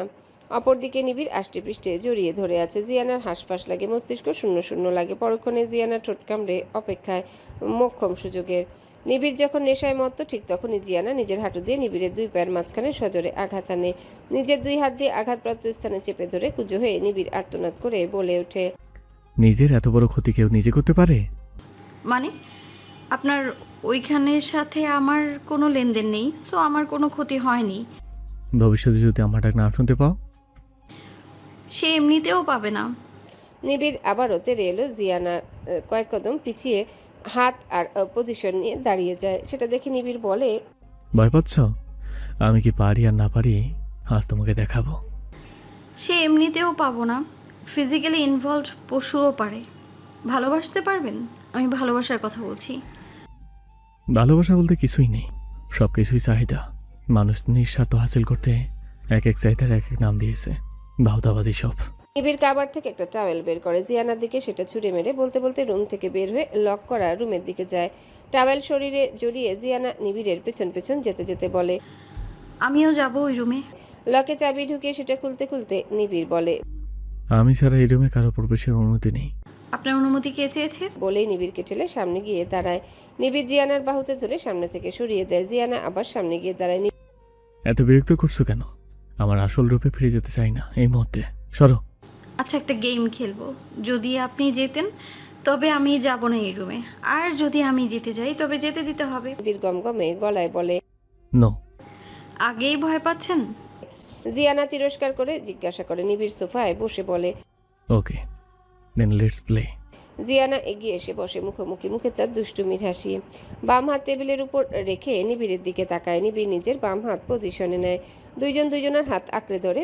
অপরদিকে নিবিড় আষ্টে পৃষ্ঠে জড়িয়ে ধরে আছে। জিয়ানার হাঁসফাঁস লাগে, মস্তিষ্ক শূন্য শূন্য লাগে। পরক্ষণে জিয়ানা ঠোঁট কামড়ে অপেক্ষায় মোক্ষম সুযোগের। নিবিড় যখন নেশায় মত্ত, ঠিক তখনই জিয়ানা নিজের হাঁটু দিয়ে নিবিড়ের 2 পায়ের মাঝখানে সজোরে আঘাত আনে। নিজের 2 হাত দিয়ে আঘাতপ্রাপ্ত স্থানে চেপে ধরে কুঁজো হয়ে নিবিড় আর্তনাদ করে বলে ওঠে, নিজের এত বড় ক্ষতি কেউ নিজে করতে পারে? মানে আপনার ওইখানের সাথে আমার কোনো লেনদেন নেই, সো আমার কোনো ক্ষতি হয়নি। ভবিষ্যতে যদি আমার ডাক না শুনতে পাও? সে এমনিতেও পাবে না। নিবিড় আবারও তেড়ে এলো। জিয়ানা কয়েক কদম পিছিয়ে হাত আর পজিশন নিয়ে দাঁড়িয়ে যায়। সেটা দেখে নিবিড় বলে, ভয় পাচ্ছ? আমি কি পারি আর না পারি আজ তোমাকে দেখাবো। সে এমনিতেও পাবো না। ফিজিক্যালি ইনভলভড পশুও পারে। ভালোবাসতে পারবেন? আমি ভালোবাসার কথা বলছি। ভালোবাসা বলতে কিছুই নেই, সব কিছুই চাহিদা। মানুষ নিঃস্বার্থ হাসিল করতে এক এক চাহিদার এক এক নাম দিয়েছে, বাহুদাবাদী সব। নিবিড় কাবার থেকে একটা টাওয়েল বের করে জিয়ানার দিকে সেটা ছুঁড়ে মেরে বলতে বলতে রুম থেকে বের হয়ে লক করা রুমের দিকে যায়। টাওয়েল শরীরে জড়িয়ে জিয়ানা নিবিড়ের পেছন পেছন যেতে যেতে বলে, আমিও যাব ওই রুমে। লকে চাবি ঢুকিয়ে সেটা খুলতে খুলতে নিবিড় বলে, আমি ছাড়া এই রুমে কারো প্রবেশের অনুমতি নেই। আপনার অনুমতি কে চেয়েছে? বলেই নিবিড়কে ঠেলে সামনে গিয়ে দাঁড়ায়। নিবিড় জিয়ানার বাহুতে ধরে সামনে থেকে সরিয়ে দেয়। জিয়ানা আবার সামনে গিয়ে দাঁড়ায়। এত বিরক্ত করছো কেন? আমার আসল রূপে ফিরে যেতে চাই না এই মুহূর্তে, সরো। আচ্ছা, একটা গেম খেলবো। যদি আপনি জেতেন তবে আমি যাব না এই রুমে, আর যদি আমি জিতে যাই তবে যেতে দিতে হবে। নিবিড় গমগমে গলায় বলে, নো। আগেই ভয় পাচ্ছেন? জিয়ানা তিরস্কার করে জিজ্ঞাসা করে। নিবিড় সোফায় বসে বলে, ওকে দেন লেটস প্লে। জিয়ানা এগিয়ে এসে বসে মুখোমুখি, মুখে তার দুষ্টুমির হাসি। বাম হাত টেবিলের উপর রেখে নিবিড়ের দিকে তাকায়। নিবিড় নিজের বাম হাত পজিশনে নেয়। দুইজন দুইজনের হাত আঁকড়ে ধরে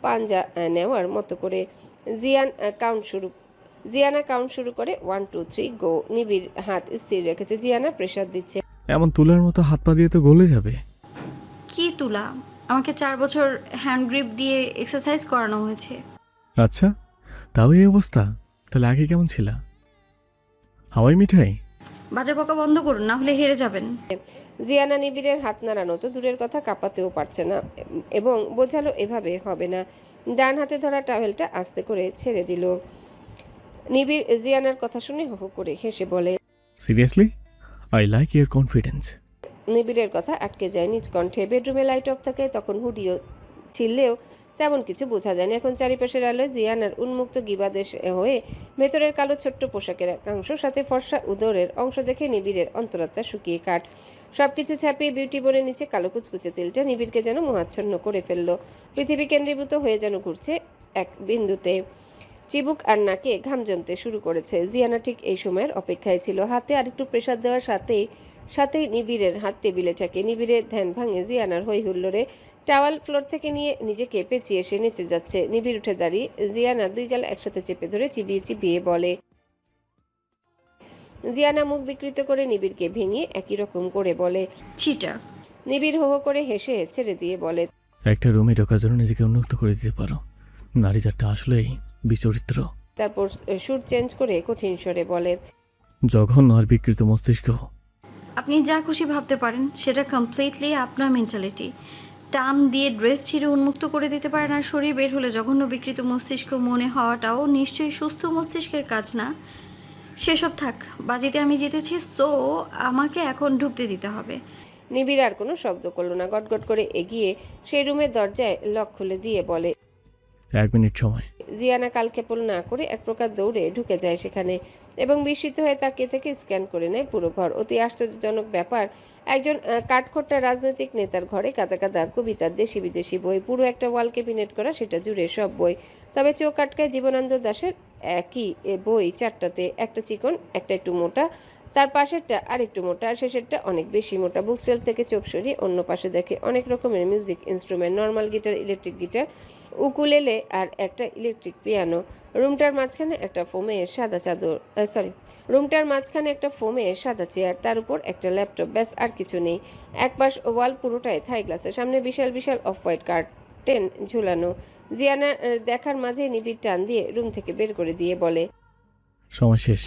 পাঞ্জা নেওয়ার মতো করে। জিয়ানা কাউন্ট শুরু করে 1 2 3 গো। নিবিড় হাত স্থির রেখেছে। জিয়ানা প্রেসার দিচ্ছে। এমন তুলার মতো হাত পা দিয়ে তো গলে যাবে। কি তুলা? আমাকে 4 বছর হ্যান্ড গ্রিপ দিয়ে এক্সারসাইজ করানো হয়েছে। আচ্ছা, তাও এই অবস্থা? তাহলে আগে কেমন ছিলা? হাওয়াই মিঠাই? বাজে বকা বন্ধ করুন, না হলে হেরে যাবেন। জিয়ানা নিবিড়ের হাত নাড়ানো তো দূরের কথা, কাঁপাতেও পারছে না এবং বোঝালো এভাবে হবে না। ডান হাতে ধরা টাওয়েলটা আস্তে করে ছেড়ে দিল। নিবিড় জিয়ানার কথা শুনে হো হো করে হেসে বলে, seriously, I like your confidence. নিবিড়ের কথা আটকে যায় নিজ কণ্ঠে। বেডরুমে লাইট অফ থাকে, তখন হুডিও ছিললেও তেমন কিছু বোঝা যায়নি। এখন চারিপাশের আলোয় জিয়ানার উন্মুক্ত গিবাদেশ হয়ে ভেতরের কালো ছোট্ট পোশাকের একাংশ সাথে ফর্সা উদরের অংশ দেখে নিবিড়ের অন্তরাত্মা শুকিয়ে কাঠ। সবকিছু ছাপিয়ে বিউটি বোনের নিচে কালো কুচকুচে তিলটা নিবিড়কে যেন মোহাচ্ছন্ন করে ফেললো। পৃথিবী কেন্দ্রীভূত হয়ে যেন ঘুরছে এক বিন্দুতে। চিবুক আর নাকে ঘাম জমতে শুরু করেছে। জিয়ানা ঠিক এই সময়ের অপেক্ষায় ছিল। হাতে আরেকটু প্রেসার দেওয়ার সাথেই নিবিড়ের হাত টেবিলে ঠেকে। নিবিড়ের ধ্যান ভাঙে জিয়ানার হই হুল্লোড়ে। টাওয়াল ফ্লোর থেকে নিয়ে নিজেকে পেঁচিয়ে এসে নেচে যাচ্ছে। নিবিড় উঠে দাঁড়িয়ে জিয়ানা দুই গাল একসাথে চেপে ধরে চিবিয়ে চিবিয়ে বলে। জিয়ানা মুখ বিকৃত করে নিবিড়কে ভেঙে একই রকম করে বলে, চিটার। নিবিড় হো হো করে হেসে ছেড়ে দিয়ে বলে, একটা রুমে ঢোকার জন্য নিজেকে উন্মুক্ত করে দিতে পারো। নারী জাতটা আসলেই বিচরিত্র। তারপর সুর চেঞ্জ করে কঠিন স্বরে বলে, জঘন্য আর বিকৃত মস্তিষ্ক। আপনি যা খুশি ভাবতে পারেন, সেটা কমপ্লিটলি আপনার মেন্টালিটি। টান দিয়ে ড্রেস ছিঁড়ে উন্মুক্ত করে দিতে পারেন, আর শরীর বের হলে জঘন্য বিকৃত মস্তিষ্ক মনে হওয়াটাও নিশ্চয়ই সুস্থ মস্তিষ্কের কাজ না। সেসব থাক, বাজিতে আমি জিতেছি, সো আমাকে এখন ঢুকতে দিতে হবে। নিবিড় আর কোনো শব্দ করলো না। গটগট করে এগিয়ে সেই রুমের দরজায় লক খুলে দিয়ে বলে, 1 মিনিট সময়। জিয়ানা কালক্ষেপণ না করে এক প্রকার দৌড়ে ঢুকে যায় সেখানে এবং বিস্মিত হয়ে তাকিয়ে থেকে স্ক্যান করে নেয় পুরো ঘর। অতি আশ্চর্যজনক ব্যাপার, একজন কাঠখোট্টা রাজনৈতিক নেতার ঘরে কাদা কাদা কবিতা, দেশি বিদেশি বই, পুরো একটা ওয়াল ক্যাবিনেট করা, সেটা জুড়ে সব বই। তবে চোখ আটকায় জীবনানন্দ দাশের একই বই চারটাতে, একটা চিকন, একটা একটু মোটা, তার পাশেরটা আর একটু মোটা, আর শেষেরটা অনেক বেশি মোটা। বুক সেলফ থেকে চোখ সরিয়ে অন্য পাশে দেখে অনেক রকমের music instrument, normal guitar, electric guitar, ukulele আর একটা ইলেকট্রিক পিয়ানো। রুমটার মাঝখানে একটা ফোমে সাদা চেয়ার, তার উপর একটা ল্যাপটপ, ব্যাস আর কিছু নেই। একপাশ ওয়াল পুরোটাই থাই গ্লাসের, সামনে বিশাল বিশাল অফ হোয়াইট কার্টেন ঝুলানো। জিয়ানা দেখার মাঝে নিবিড় টান দিয়ে রুম থেকে বের করে দিয়ে বলে, সময় শেষ।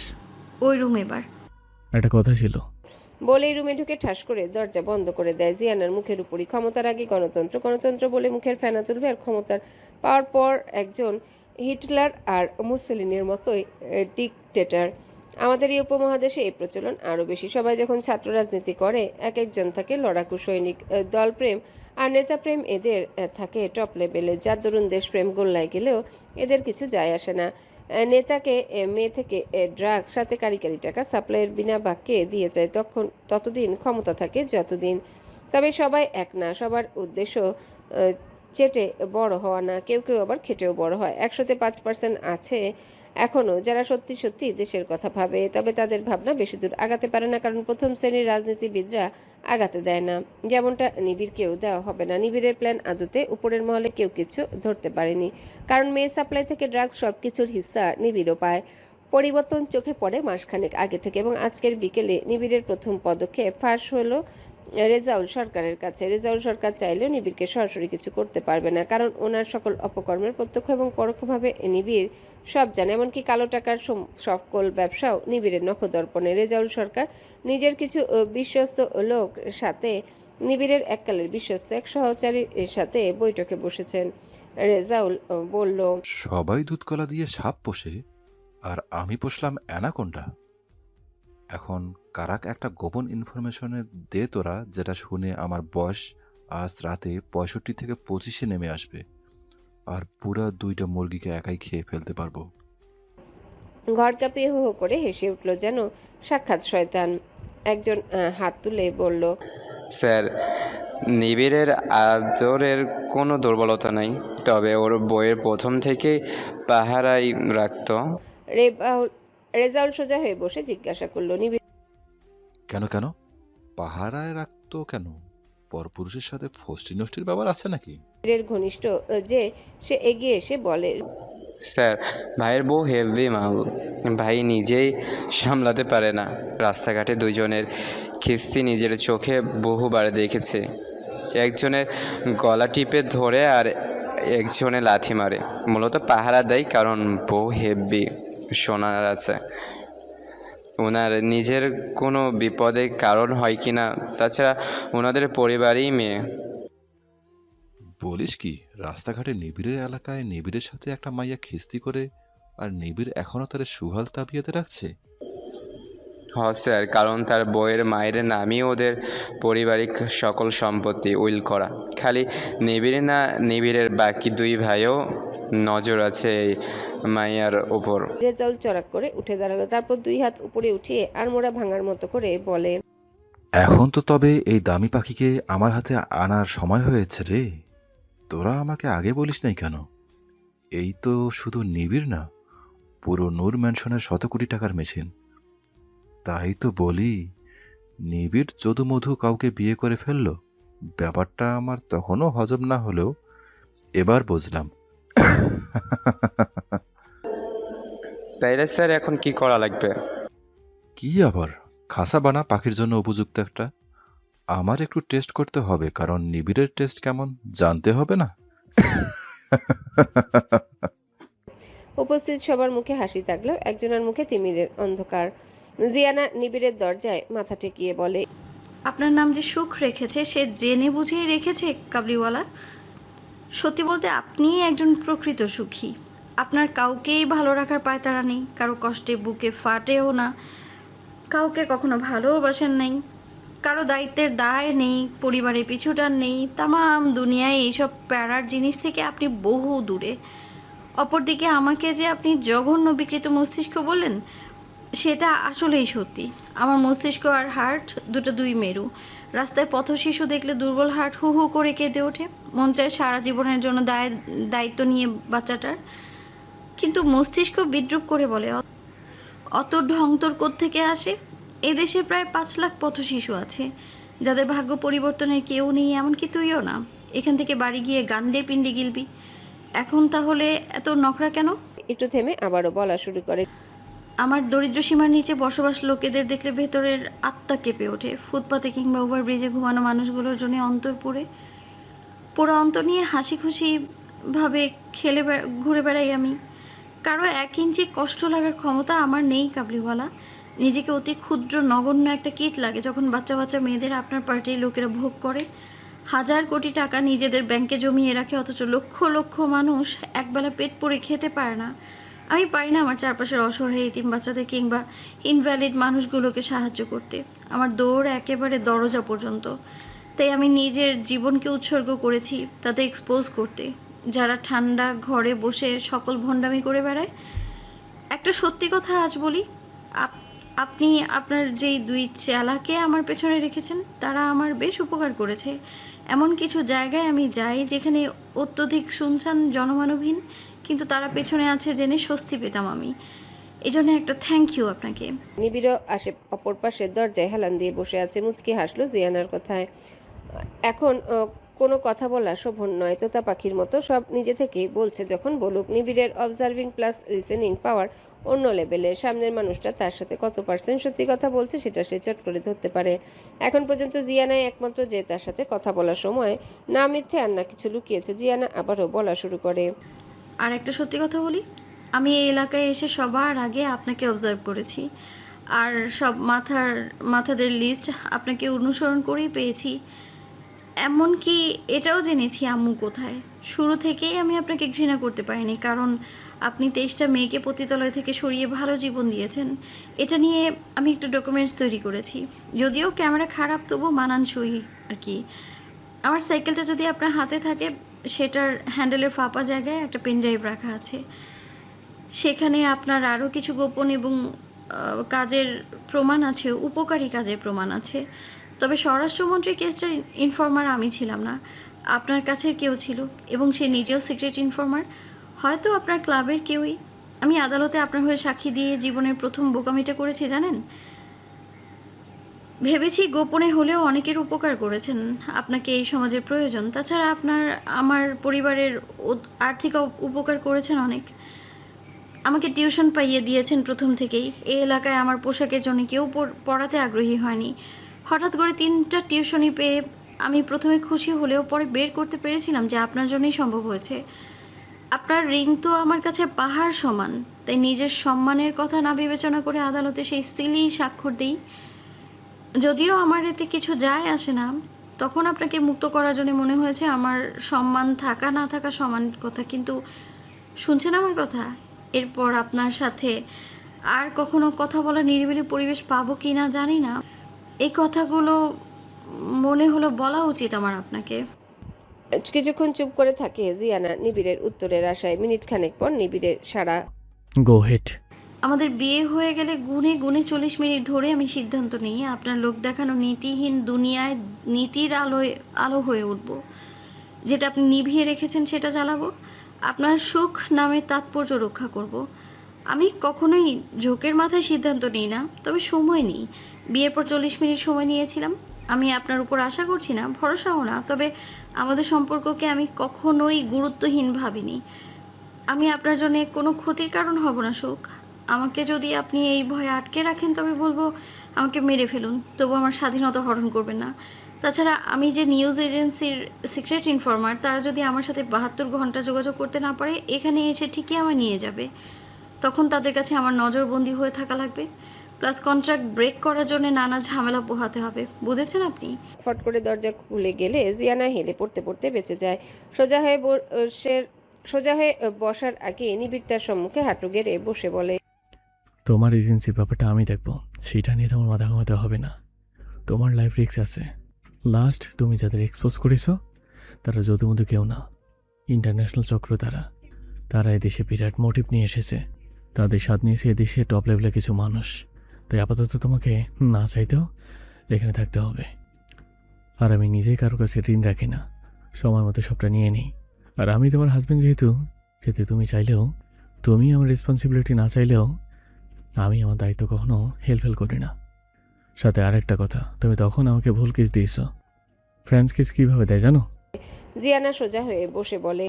ওই রুম এবার। একটা কথা ছিল। বলেই রুমে ঢুকে ঠাস করে দরজা বন্ধ করে দেয়। জিয়ানার মুখের উপরই ক্ষমতার আগে গণতন্ত্র, গণতন্ত্র বলে মুখের ফেনা তুলবে, আর ক্ষমতার পাওয়ার পর একজন হিটলার আর মুসলিনের মতোই ডিকটেটর। আমাদের এই উপমহাদেশে এই প্রচলন আরও বেশি। সবাই যখন ছাত্র রাজনীতি করে, এক একজন থাকে লড়াকু সৈনিক। দলপ্রেম আর নেতাপ্রেম এদের থাকে টপ লেভেলে, যার দরুন দেশপ্রেম গোল্লায় গেলেও এদের কিছু যায় আসে না। নেতাকে মেয়ে থেকে ড্রাগস সাথে কারি টাকা সাপ্লাইয়ের বিনা বাক্যে দিয়ে যায়, ততদিন ক্ষমতা থাকে যতদিন। তবে সবাই এক না, সবার উদ্দেশ্য চেটে বড় হওয়া না, কেউ কেউ আবার খেটেও বড় হয়। 100-তে 5% আছে এখনও যারা সত্যি সত্যি দেশের কথা ভাবে, তবে তাদের ভাবনা বেশি দূর আগাতে পারে না, কারণ প্রথম শ্রেণীর রাজনীতিবিদরা আগাতে দেয় না, যেমনটা নিবিড়কেও দেওয়া হবে না। নিবিড়ের প্ল্যান আদতে উপরের মহলে কেউ কিছু ধরতে পারেনি, কারণ মেয়ে সাপ্লাই থেকে ড্রাগস সব কিছুর হিস্সা নিবিড়ও পায়। পরিবর্তন চোখে পড়ে মাসখানেক আগে থেকে, এবং আজকের বিকেলে নিবিড়ের প্রথম পদক্ষেপ ফাঁস হলো রেজাউল সরকারের কাছে। রেজাউল সরকার চাইলেও নিবিড়কে সরাসরি কিছু করতে পারবে না, কারণ ওনার সকল অপকর্মের প্রত্যক্ষ এবং পরোক্ষভাবে নিবিড় সব জানে, এমনকি কালো টাকার সকল ব্যবসাও নিবিড়ের নখদর্পণে। রেজাউল সরকার নিজের কিছু বিশ্বস্ত লোক সাথে নিবিড়ের এককালের বিশ্বস্ত এক সহচারীর সাথে বৈঠকে বসেছেন। রেজাউল বলল, সবাই দুধকলা দিয়ে সাপ পোষে, আর আমি পোষলাম অ্যানাকোন্ডা। এখন কারাক একটা গোপন ইনফরমেশনে দে তোরা, যেটা শুনে আমার বয়স আজ রাতে 65 থেকে 25-এ নেমে আসবে, আর পুরা 2টা মুরগিকে একাই খেয়ে ফেলতে পারবো। ঘর কাঁপিয়ে হো হো করে হেসে উঠল যেন সাক্ষাৎ শয়তান। একজন হাত তুলে বলল, স্যার, নিবিড়ের আদরের কোনো দুর্বলতা নাই, তবে ওর বইয়ের প্রথম থেকে পাহারাই রাখতো। রেজাউল সোজা হয়ে বসে জিজ্ঞাসা করলো, নিবিড় কেন পাহারায় রাখতো কেন? পরপুরুষের সাথে ফষ্টি নষ্টির ব্যাপার আছে নাকি? নিবিড়ের ঘনিষ্ঠ যে সে এগিয়ে এসে বলে, স্যার, ভাইয়ের বউ হেভি মাল, ভাই নিজেই সামলাতে পারে না। রাস্তাঘাটে দুইজনের খিস্তি নিজের চোখে বহুবার দেখেছে। একজনের গলা টিপে ধরে আর একজনে লাথি মারে। মূলত পাহারা দেয়, কারণ বউ হেভি শোনা আছে। ওনার নিজের কোনো বিপদের কারণ হয় কি না, তাছাড়া ওনাদের পরিবারই মেয়ে। বলিস কি, রাস্তাঘাটে নিবিড়ের এলাকায় নিবিড়ের সাথে একটা মাইয়া খিস্তি করে আর নিবিড় এখনও তার সুহাল তাবিয়াতে রাখছে? হ স্যার, কারণ তার বইয়ের মায়ের নামই ওদের পারিবারিক সকল সম্পত্তি উইল করা। খালি নিবিড় না, নিবিড়ের বাকি দুই ভাইও নজর আছে এই মাইয়ার ওপর। রেজাউল চড়াক করে উঠে দাঁড়ালো, তারপর দুই হাত উপরে উঠিয়ে আড়মোড়া ভাঙার মতো করে বলে, এখন তো তবে এই দামি পাখিকে আমার হাতে আনার সময় হয়েছে রে। তোরা আমাকে আগে বলিস নাই কেন? এই তো শুধু নিবিড় না, পুরো নূর ম্যানশনের 100 কোটি টাকার মেশিন। তাই তো বলি, নিবিড় যদুমধু কাউকে বিয়ে করে ফেলল। ব্যাপারটা আমার তখনও হজম না হলেও এবার বুঝলাম। তাইলে স্যার এখন কি করা লাগবে? কি আবার, খাসা বানা পাখির জন্য উপযুক্ত একটা। আমার একটু টেস্ট করতে হবে, কারণ নিবিড়ের টেস্ট কেমন জানতে হবে না? উপস্থিত সবার মুখে হাসি থাকলেও একজনের মুখে তিমিরের অন্ধকার। জিয়ানা নিবিড়ের দরজায় মাথা ঠেকিয়ে বলে, আপনার নাম যে সুখ রেখেছে সে জেনে বুঝেই রেখেছে কাবলিওয়ালা। সত্যি বলতে আপনিই একজন প্রকৃত সুখী। আপনার কাউকেই ভালো রাখার পায়তারা নেই, কারো কষ্টে বুকে ফাটেও না, কাউকে কখনো ভালোবাসেন নাই, কারো দায়িত্বের দায় নেই, পরিবারের পিছুটান নেই। তামাম দুনিয়ায় এইসব প্যারার জিনিস থেকে আপনি বহু দূরে। অপরদিকে আমাকে যে আপনি জঘন্য বিকৃত মস্তিষ্ক বললেন, সেটা আসলেই সত্যি। আমার মস্তিষ্ক আর হার্ট দুই মেরু। রাস্তায় পথ শিশু দেখলে দুর্বল হার্ট হু হু করে কেঁদে ওঠে, মন চায় সারা জীবনের জন্য দায়িত্ব নিয়ে বাচ্চাটার। কিন্তু মস্তিষ্ক বিদ্রুপ করে বলে, অত ঢং তোর কোত্থেকে আসে? এদেশে প্রায় 5 লাখ পথ শিশু আছে যাদের ভাগ্য পরিবর্তনের কেউ নেই, এমনকি তুইও না। এখান থেকে বাড়ি গিয়ে গান্ডে পিন্ডি গিলবি। এখন তাহলে এত নখরা কেন? একটু থেমে আবারও বলা শুরু করে, আমার দরিদ্র সীমার নিচে বসবাস লোকেদের দেখলে ভেতরের আত্মা কেঁপে ওঠে। ফুটপাতে কিংবা ওভারব্রিজে ঘুমানো মানুষগুলোর জন্য অন্তর পোড়া অন্তর নিয়ে হাসি খুশি ভাবে ঘুরে বেড়াই আমি। কারো 1 ইঞ্চি কষ্ট লাগার ক্ষমতা আমার নেই কাবলিওয়ালা। নিজেকে অতি ক্ষুদ্র নগণ্য একটা কীট লাগে যখন বাচ্চা বাচ্চা মেয়েদের আপনার পার্টির লোকেরা ভোগ করে। 1000 কোটি টাকা নিজেদের ব্যাংকে জমিয়ে রাখে, অথচ লক্ষ লক্ষ মানুষ একবেলা পেট পুরে খেতে পারে না। আমি পারি না আমার চারপাশের অসহায় এতিম বাচ্চাদের কিংবা ইনভ্যালিড মানুষগুলোকে সাহায্য করতে। আমার দৌড় একেবারে দরজা পর্যন্ত। তাই আমি নিজের জীবনকে উৎসর্গ করেছি তাতে এক্সপোজ করতে, যারা ঠান্ডা ঘরে বসে সকল ভণ্ডামি করে বেড়ায়। একটা সত্যি কথা আজ বলি, আপনি আপনার যেই 2 চেলাকে আমার পেছনে রেখেছেন তারা আমার বেশ উপকার করেছে। এমন কিছু জায়গায় আমি যাই যেখানে অত্যধিক শুনশান জনমানবহীন, কিন্তু তারা পেছনে আছে জেনে স্বস্তি পেতাম আমি। এই জন্য একটা থ্যাংক ইউ আপনাকে। নিবিড়ও আসে অপর পাশের দরজায় হেলান দিয়ে বসে আছে। মুচকি হাসলো জিয়ানার কথায়। এখন কোনো কথা বলা শোভন নয়, তোতা পাখির মতো সব নিজে থেকেই বলছে যখন বলুক। নিবিড়ের অবজার্ভিং প্লাস লিসেনিং পাওয়ার অন্য লেভেলের। সামনের মানুষটা তার সাথে কত % সত্যি কথা বলছে সেটা সে চট করে ধরতে পারে। এখন পর্যন্ত জিয়ানাই একমাত্র যে তার সাথে কথা বলার সময় না মিথ্যে আর না কিছু লুকিয়েছে। জিয়ানা আবারও বলা শুরু করে, আর একটা সত্যি কথা বলি, আমি এই এলাকায় এসে সবার আগে আপনাকে অবজার্ভ করেছি, আর সব মাথাদের লিস্ট আপনাকে অনুসরণ করেই পেয়েছি। এমনকি এটাও জেনেছি আম্মু কোথায়। শুরু থেকেই আমি আপনাকে ঘৃণা করতে পারিনি, কারণ আপনি 23টা মেয়েকে পতিতালয় থেকে সরিয়ে ভালো জীবন দিয়েছেন। এটা নিয়ে আমি একটা ডকুমেন্টস তৈরি করেছি, যদিও ক্যামেরা খারাপ তবু মানানসই আর কি। আমার সাইকেলটা যদি আপনার হাতে থাকে, সেটার হ্যান্ডেলের ফাঁপা জায়গায় একটা পেন ড্রাইভ রাখা আছে। সেখানে আপনার আরও কিছু গোপন এবং কাজের প্রমাণ আছে, উপকারী কাজের প্রমাণ আছে। তবে স্বরাষ্ট্রমন্ত্রীর কেসটার ইনফর্মার আমি ছিলাম না, আপনার কাছের কেউ ছিল, এবং সে নিজেও সিক্রেট ইনফর্মার, হয়তো আপনার ক্লাবের কেউই। আমি আদালতে আপনার হয়ে সাক্ষী দিয়ে জীবনের প্রথম বোকামিটা করেছি জানেন। ভেবেছি গোপনে হলেও অনেকের উপকার করেছেন, আপনাকে এই সমাজের প্রয়োজন। তাছাড়া আমার পরিবারের আর্থিক উপকার করেছেন অনেক। আমাকে টিউশন পাইয়ে দিয়েছেন প্রথম থেকেই। এই এলাকায় আমার পোশাকের জন্য কেউ পড়াতে আগ্রহী হয়নি। হঠাৎ করে 3টা টিউশনি পেয়ে আমি প্রথমে খুশি হলেও পরে বের করতে পেরেছিলাম যে আপনার জন্যই সম্ভব হয়েছে। আপনার রিং তো আমার কাছে পাহাড় সমান, তাই নিজের সম্মানের কথা না বিবেচনা করে আদালতে সেই সিলি স্বাক্ষর দিই। যদিও আমার এতে কিছু যায় আসে না, তখন আপনাকে মুক্ত করার জন্য মনে হয়েছে আমার সম্মান থাকা না থাকা সমান কথা। কিন্তু শুনছেন আমার কথা? এরপর আপনার সাথে আর কখনো কথা বলার নিরিবিলি পরিবেশ পাবো কি না জানি না, এই কথাগুলো মনে হলো বলা উচিত আমার আপনাকে। কিছুক্ষণ চুপ করে থাকে জিয়ানা নিবিড়ের উত্তরের আশায়। মিনিট খানেক পর নিবিড়ের সারা। গো হেড। আমাদের বিয়ে হয়ে গেলে গুনে গুনে 40 মিনিট ধরে আমি সিদ্ধান্ত নিই আপনার লোক দেখানো নীতিহীন দুনিয়ায় নীতির আলো হয়ে উঠব। যেটা আপনি নিভিয়ে রেখেছেন সেটা জ্বালাবো, আপনার সুখ নামে তাৎপর্য রক্ষা করব। আমি কখনোই ঝোঁকের মাথায় সিদ্ধান্ত নিই না, তবে সময় নিই। বিয়ের পর 40 মিনিট সময় নিয়েছিলাম। আমি আপনার উপর আশা করছি না, ভরসাও না, তবে আমাদের সম্পর্ককে আমি কখনোই গুরুত্বহীন ভাবিনি। আমি আপনার জন্য কোনো ক্ষতির কারণ হব না সুখ। আমাকে যদি আপনি এই ভয়ে আটকে রাখেন তবে বলবো আমাকে মেরে ফেলুন, তবু আমার স্বাধীনতা হরণ করবেন না। তাছাড়া আমি যে নিউজ এজেন্সির সিক্রেট ইনফরমার, তারা যদি আমার সাথে 72 ঘন্টা যোগাযোগ করতে না পারে এখানে এসে ঠিকই আমার নিয়ে যাবে। তখন তাদের কাছে আমার নজরবন্দি হয়ে থাকা লাগবে, প্লাস কন্ট্রাক্ট ব্রেক করার জন্য নানা ঝামেলা পোহাতে হবে। বুঝেছেন আপনি? ফট করে দরজা খুলে গেলে জিয়ানা হেলে পড়তে পড়তে বেঁচে যায়। সোজা হয়ে বসার আগে নিবিড় তার সম্মুখে হাঁটু গেড়ে বসে বলে, তোমার এজেন্সির ব্যাপারটা আমি দেখব, সেটা নিয়ে তোমার মাথা ঘামাতে হবে না। তোমার লাইফ রিস্ক আছে। লাস্ট তুমি যাদের এক্সপোজ করেছো তারা যদুমধু কেউ না, ইন্টারন্যাশনাল চক্র। তারা এদেশে বিরাট মোটিভ নিয়ে এসেছে। তাদের স্বাদ নিয়েছে এদেশে টপ লেভেলের কিছু মানুষ। তাই আপাতত তোমাকে না চাইতেও এখানে থাকতে হবে। আর আমি নিজেই কারো কাছে ঋণ রাখি না, সময় মতো সবটা নিয়ে নিই। আর আমি তোমার হাজব্যান্ড যেহেতু তুমি চাইলেও, তুমি আমার রেসপন্সিবিলিটি না চাইলেও আমি আমার দায়িত্ব কখনো হেলফেল করি না। সাথে আরেকটা কথা, তুমি তখন আমাকে ভুল কিস দিয়েছ। ফ্রেঞ্চ কিস কীভাবে দেয় জানো? জিয়ানা সোজা হয়ে বসে বলে,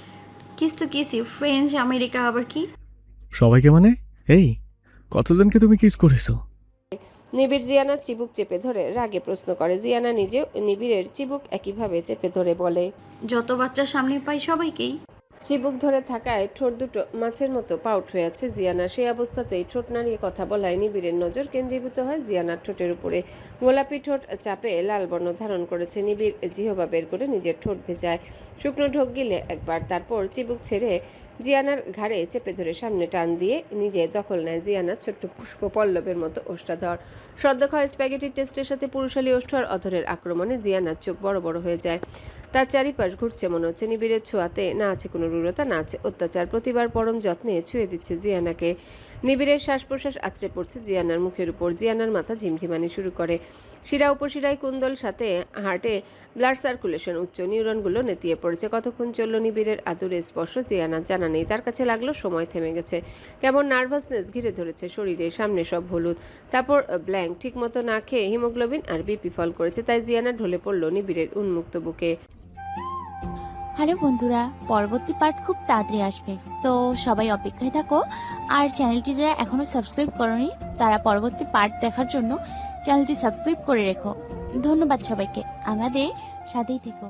কিস তো কিসই, ফ্রেঞ্চ আমেরিকা আবার কি? সবাইকে মানে? এই কতজনকে তুমি কিস করেছো? নিবিড় জিয়ানার চিবুক চেপে ধরে রাগে প্রশ্ন করে। জিয়ানা নিজেও নিবিড়ের চিবুক একইভাবে চেপে ধরে বলে, যত বাচ্চার সামনে পাই সবাইকেই। চিবুক ধরে থাকায় ঠোঁট দুটো মাছের মতো পাউট হয়ে আছে জিয়ানা। সেই অবস্থাতেই ঠোঁট নাড়িয়ে কথা বলায় নিবিড়ের নজর কেন্দ্রীভূত হয় জিয়ানার ঠোঁটের উপরে। গোলাপি ঠোঁট চাপে লাল বর্ণ ধারণ করেছে। নিবিড় জিহবা বের করে নিজের ঠোঁট ভেজায়, শুকনো ঢোক গিলে একবার, তারপর চিবুক ছেড়ে জিয়ানার ঘাড়ে চেপে ধরে সামনে টান দিয়ে নিজে দখল নেয় জিয়ানার ছোট্ট পুষ্প পল্লবের মতো ওষ্ঠাধর। সদ্য খাওয়া স্প্যাগেটির টেস্টের সাথে পুরুষালী ওষ্ঠ আর অধরের আক্রমণে জিয়ানার চোখ বড় বড় হয়ে যায়। তার চারিপাশ ঘুরছে, মনে হচ্ছে নিবিড়ের ছোঁয়াতে না আছে কোনো রূঢ়তা, না আছে অত্যাচার। প্রতিবার পরম যত্নে ছুঁয়ে দিচ্ছে জিয়ানাকে। নিবিড়ের শ্বাস প্রশ্বাস আছড়ে পড়ছে জিয়ানার মুখের উপর। জিয়ানার মাথা ঝিমঝিমানি শুরু করে। শিরা উপশিরায় কুন্দল, সাথে হার্টে ব্লাড সার্কুলেশন উচ্চ, নিউরনগুলো নেতিয়ে পড়েছে। কতক্ষণ চলল নিবিড়ের আদুরে স্পর্শ জিয়ানার জানা নেই। তার কাছে লাগলো সময় থেমে গেছে। কেমন নার্ভাসনেস ঘিরে ধরেছে শরীরে, সামনে সব হলুদ, তারপর ব্ল্যাঙ্ক। ঠিক মতো না খেয়ে হিমোগ্লোবিন আর বিপি ফল করেছে, তাই জিয়ানা ঢলে পড়ল নিবিড়ের উন্মুক্ত বুকে। হ্যালো বন্ধুরা, পরবর্তী পার্ট খুব তাড়াতাড়ি আসবে, তো সবাই অপেক্ষায় থাকো। আর চ্যানেলটি যারা এখনো সাবস্ক্রাইব করোনি তারা পরবর্তী পার্ট দেখার জন্য চ্যানেলটি সাবস্ক্রাইব করে রেখো। ধন্যবাদ সবাইকে, আমাদের সাথেই থেকো।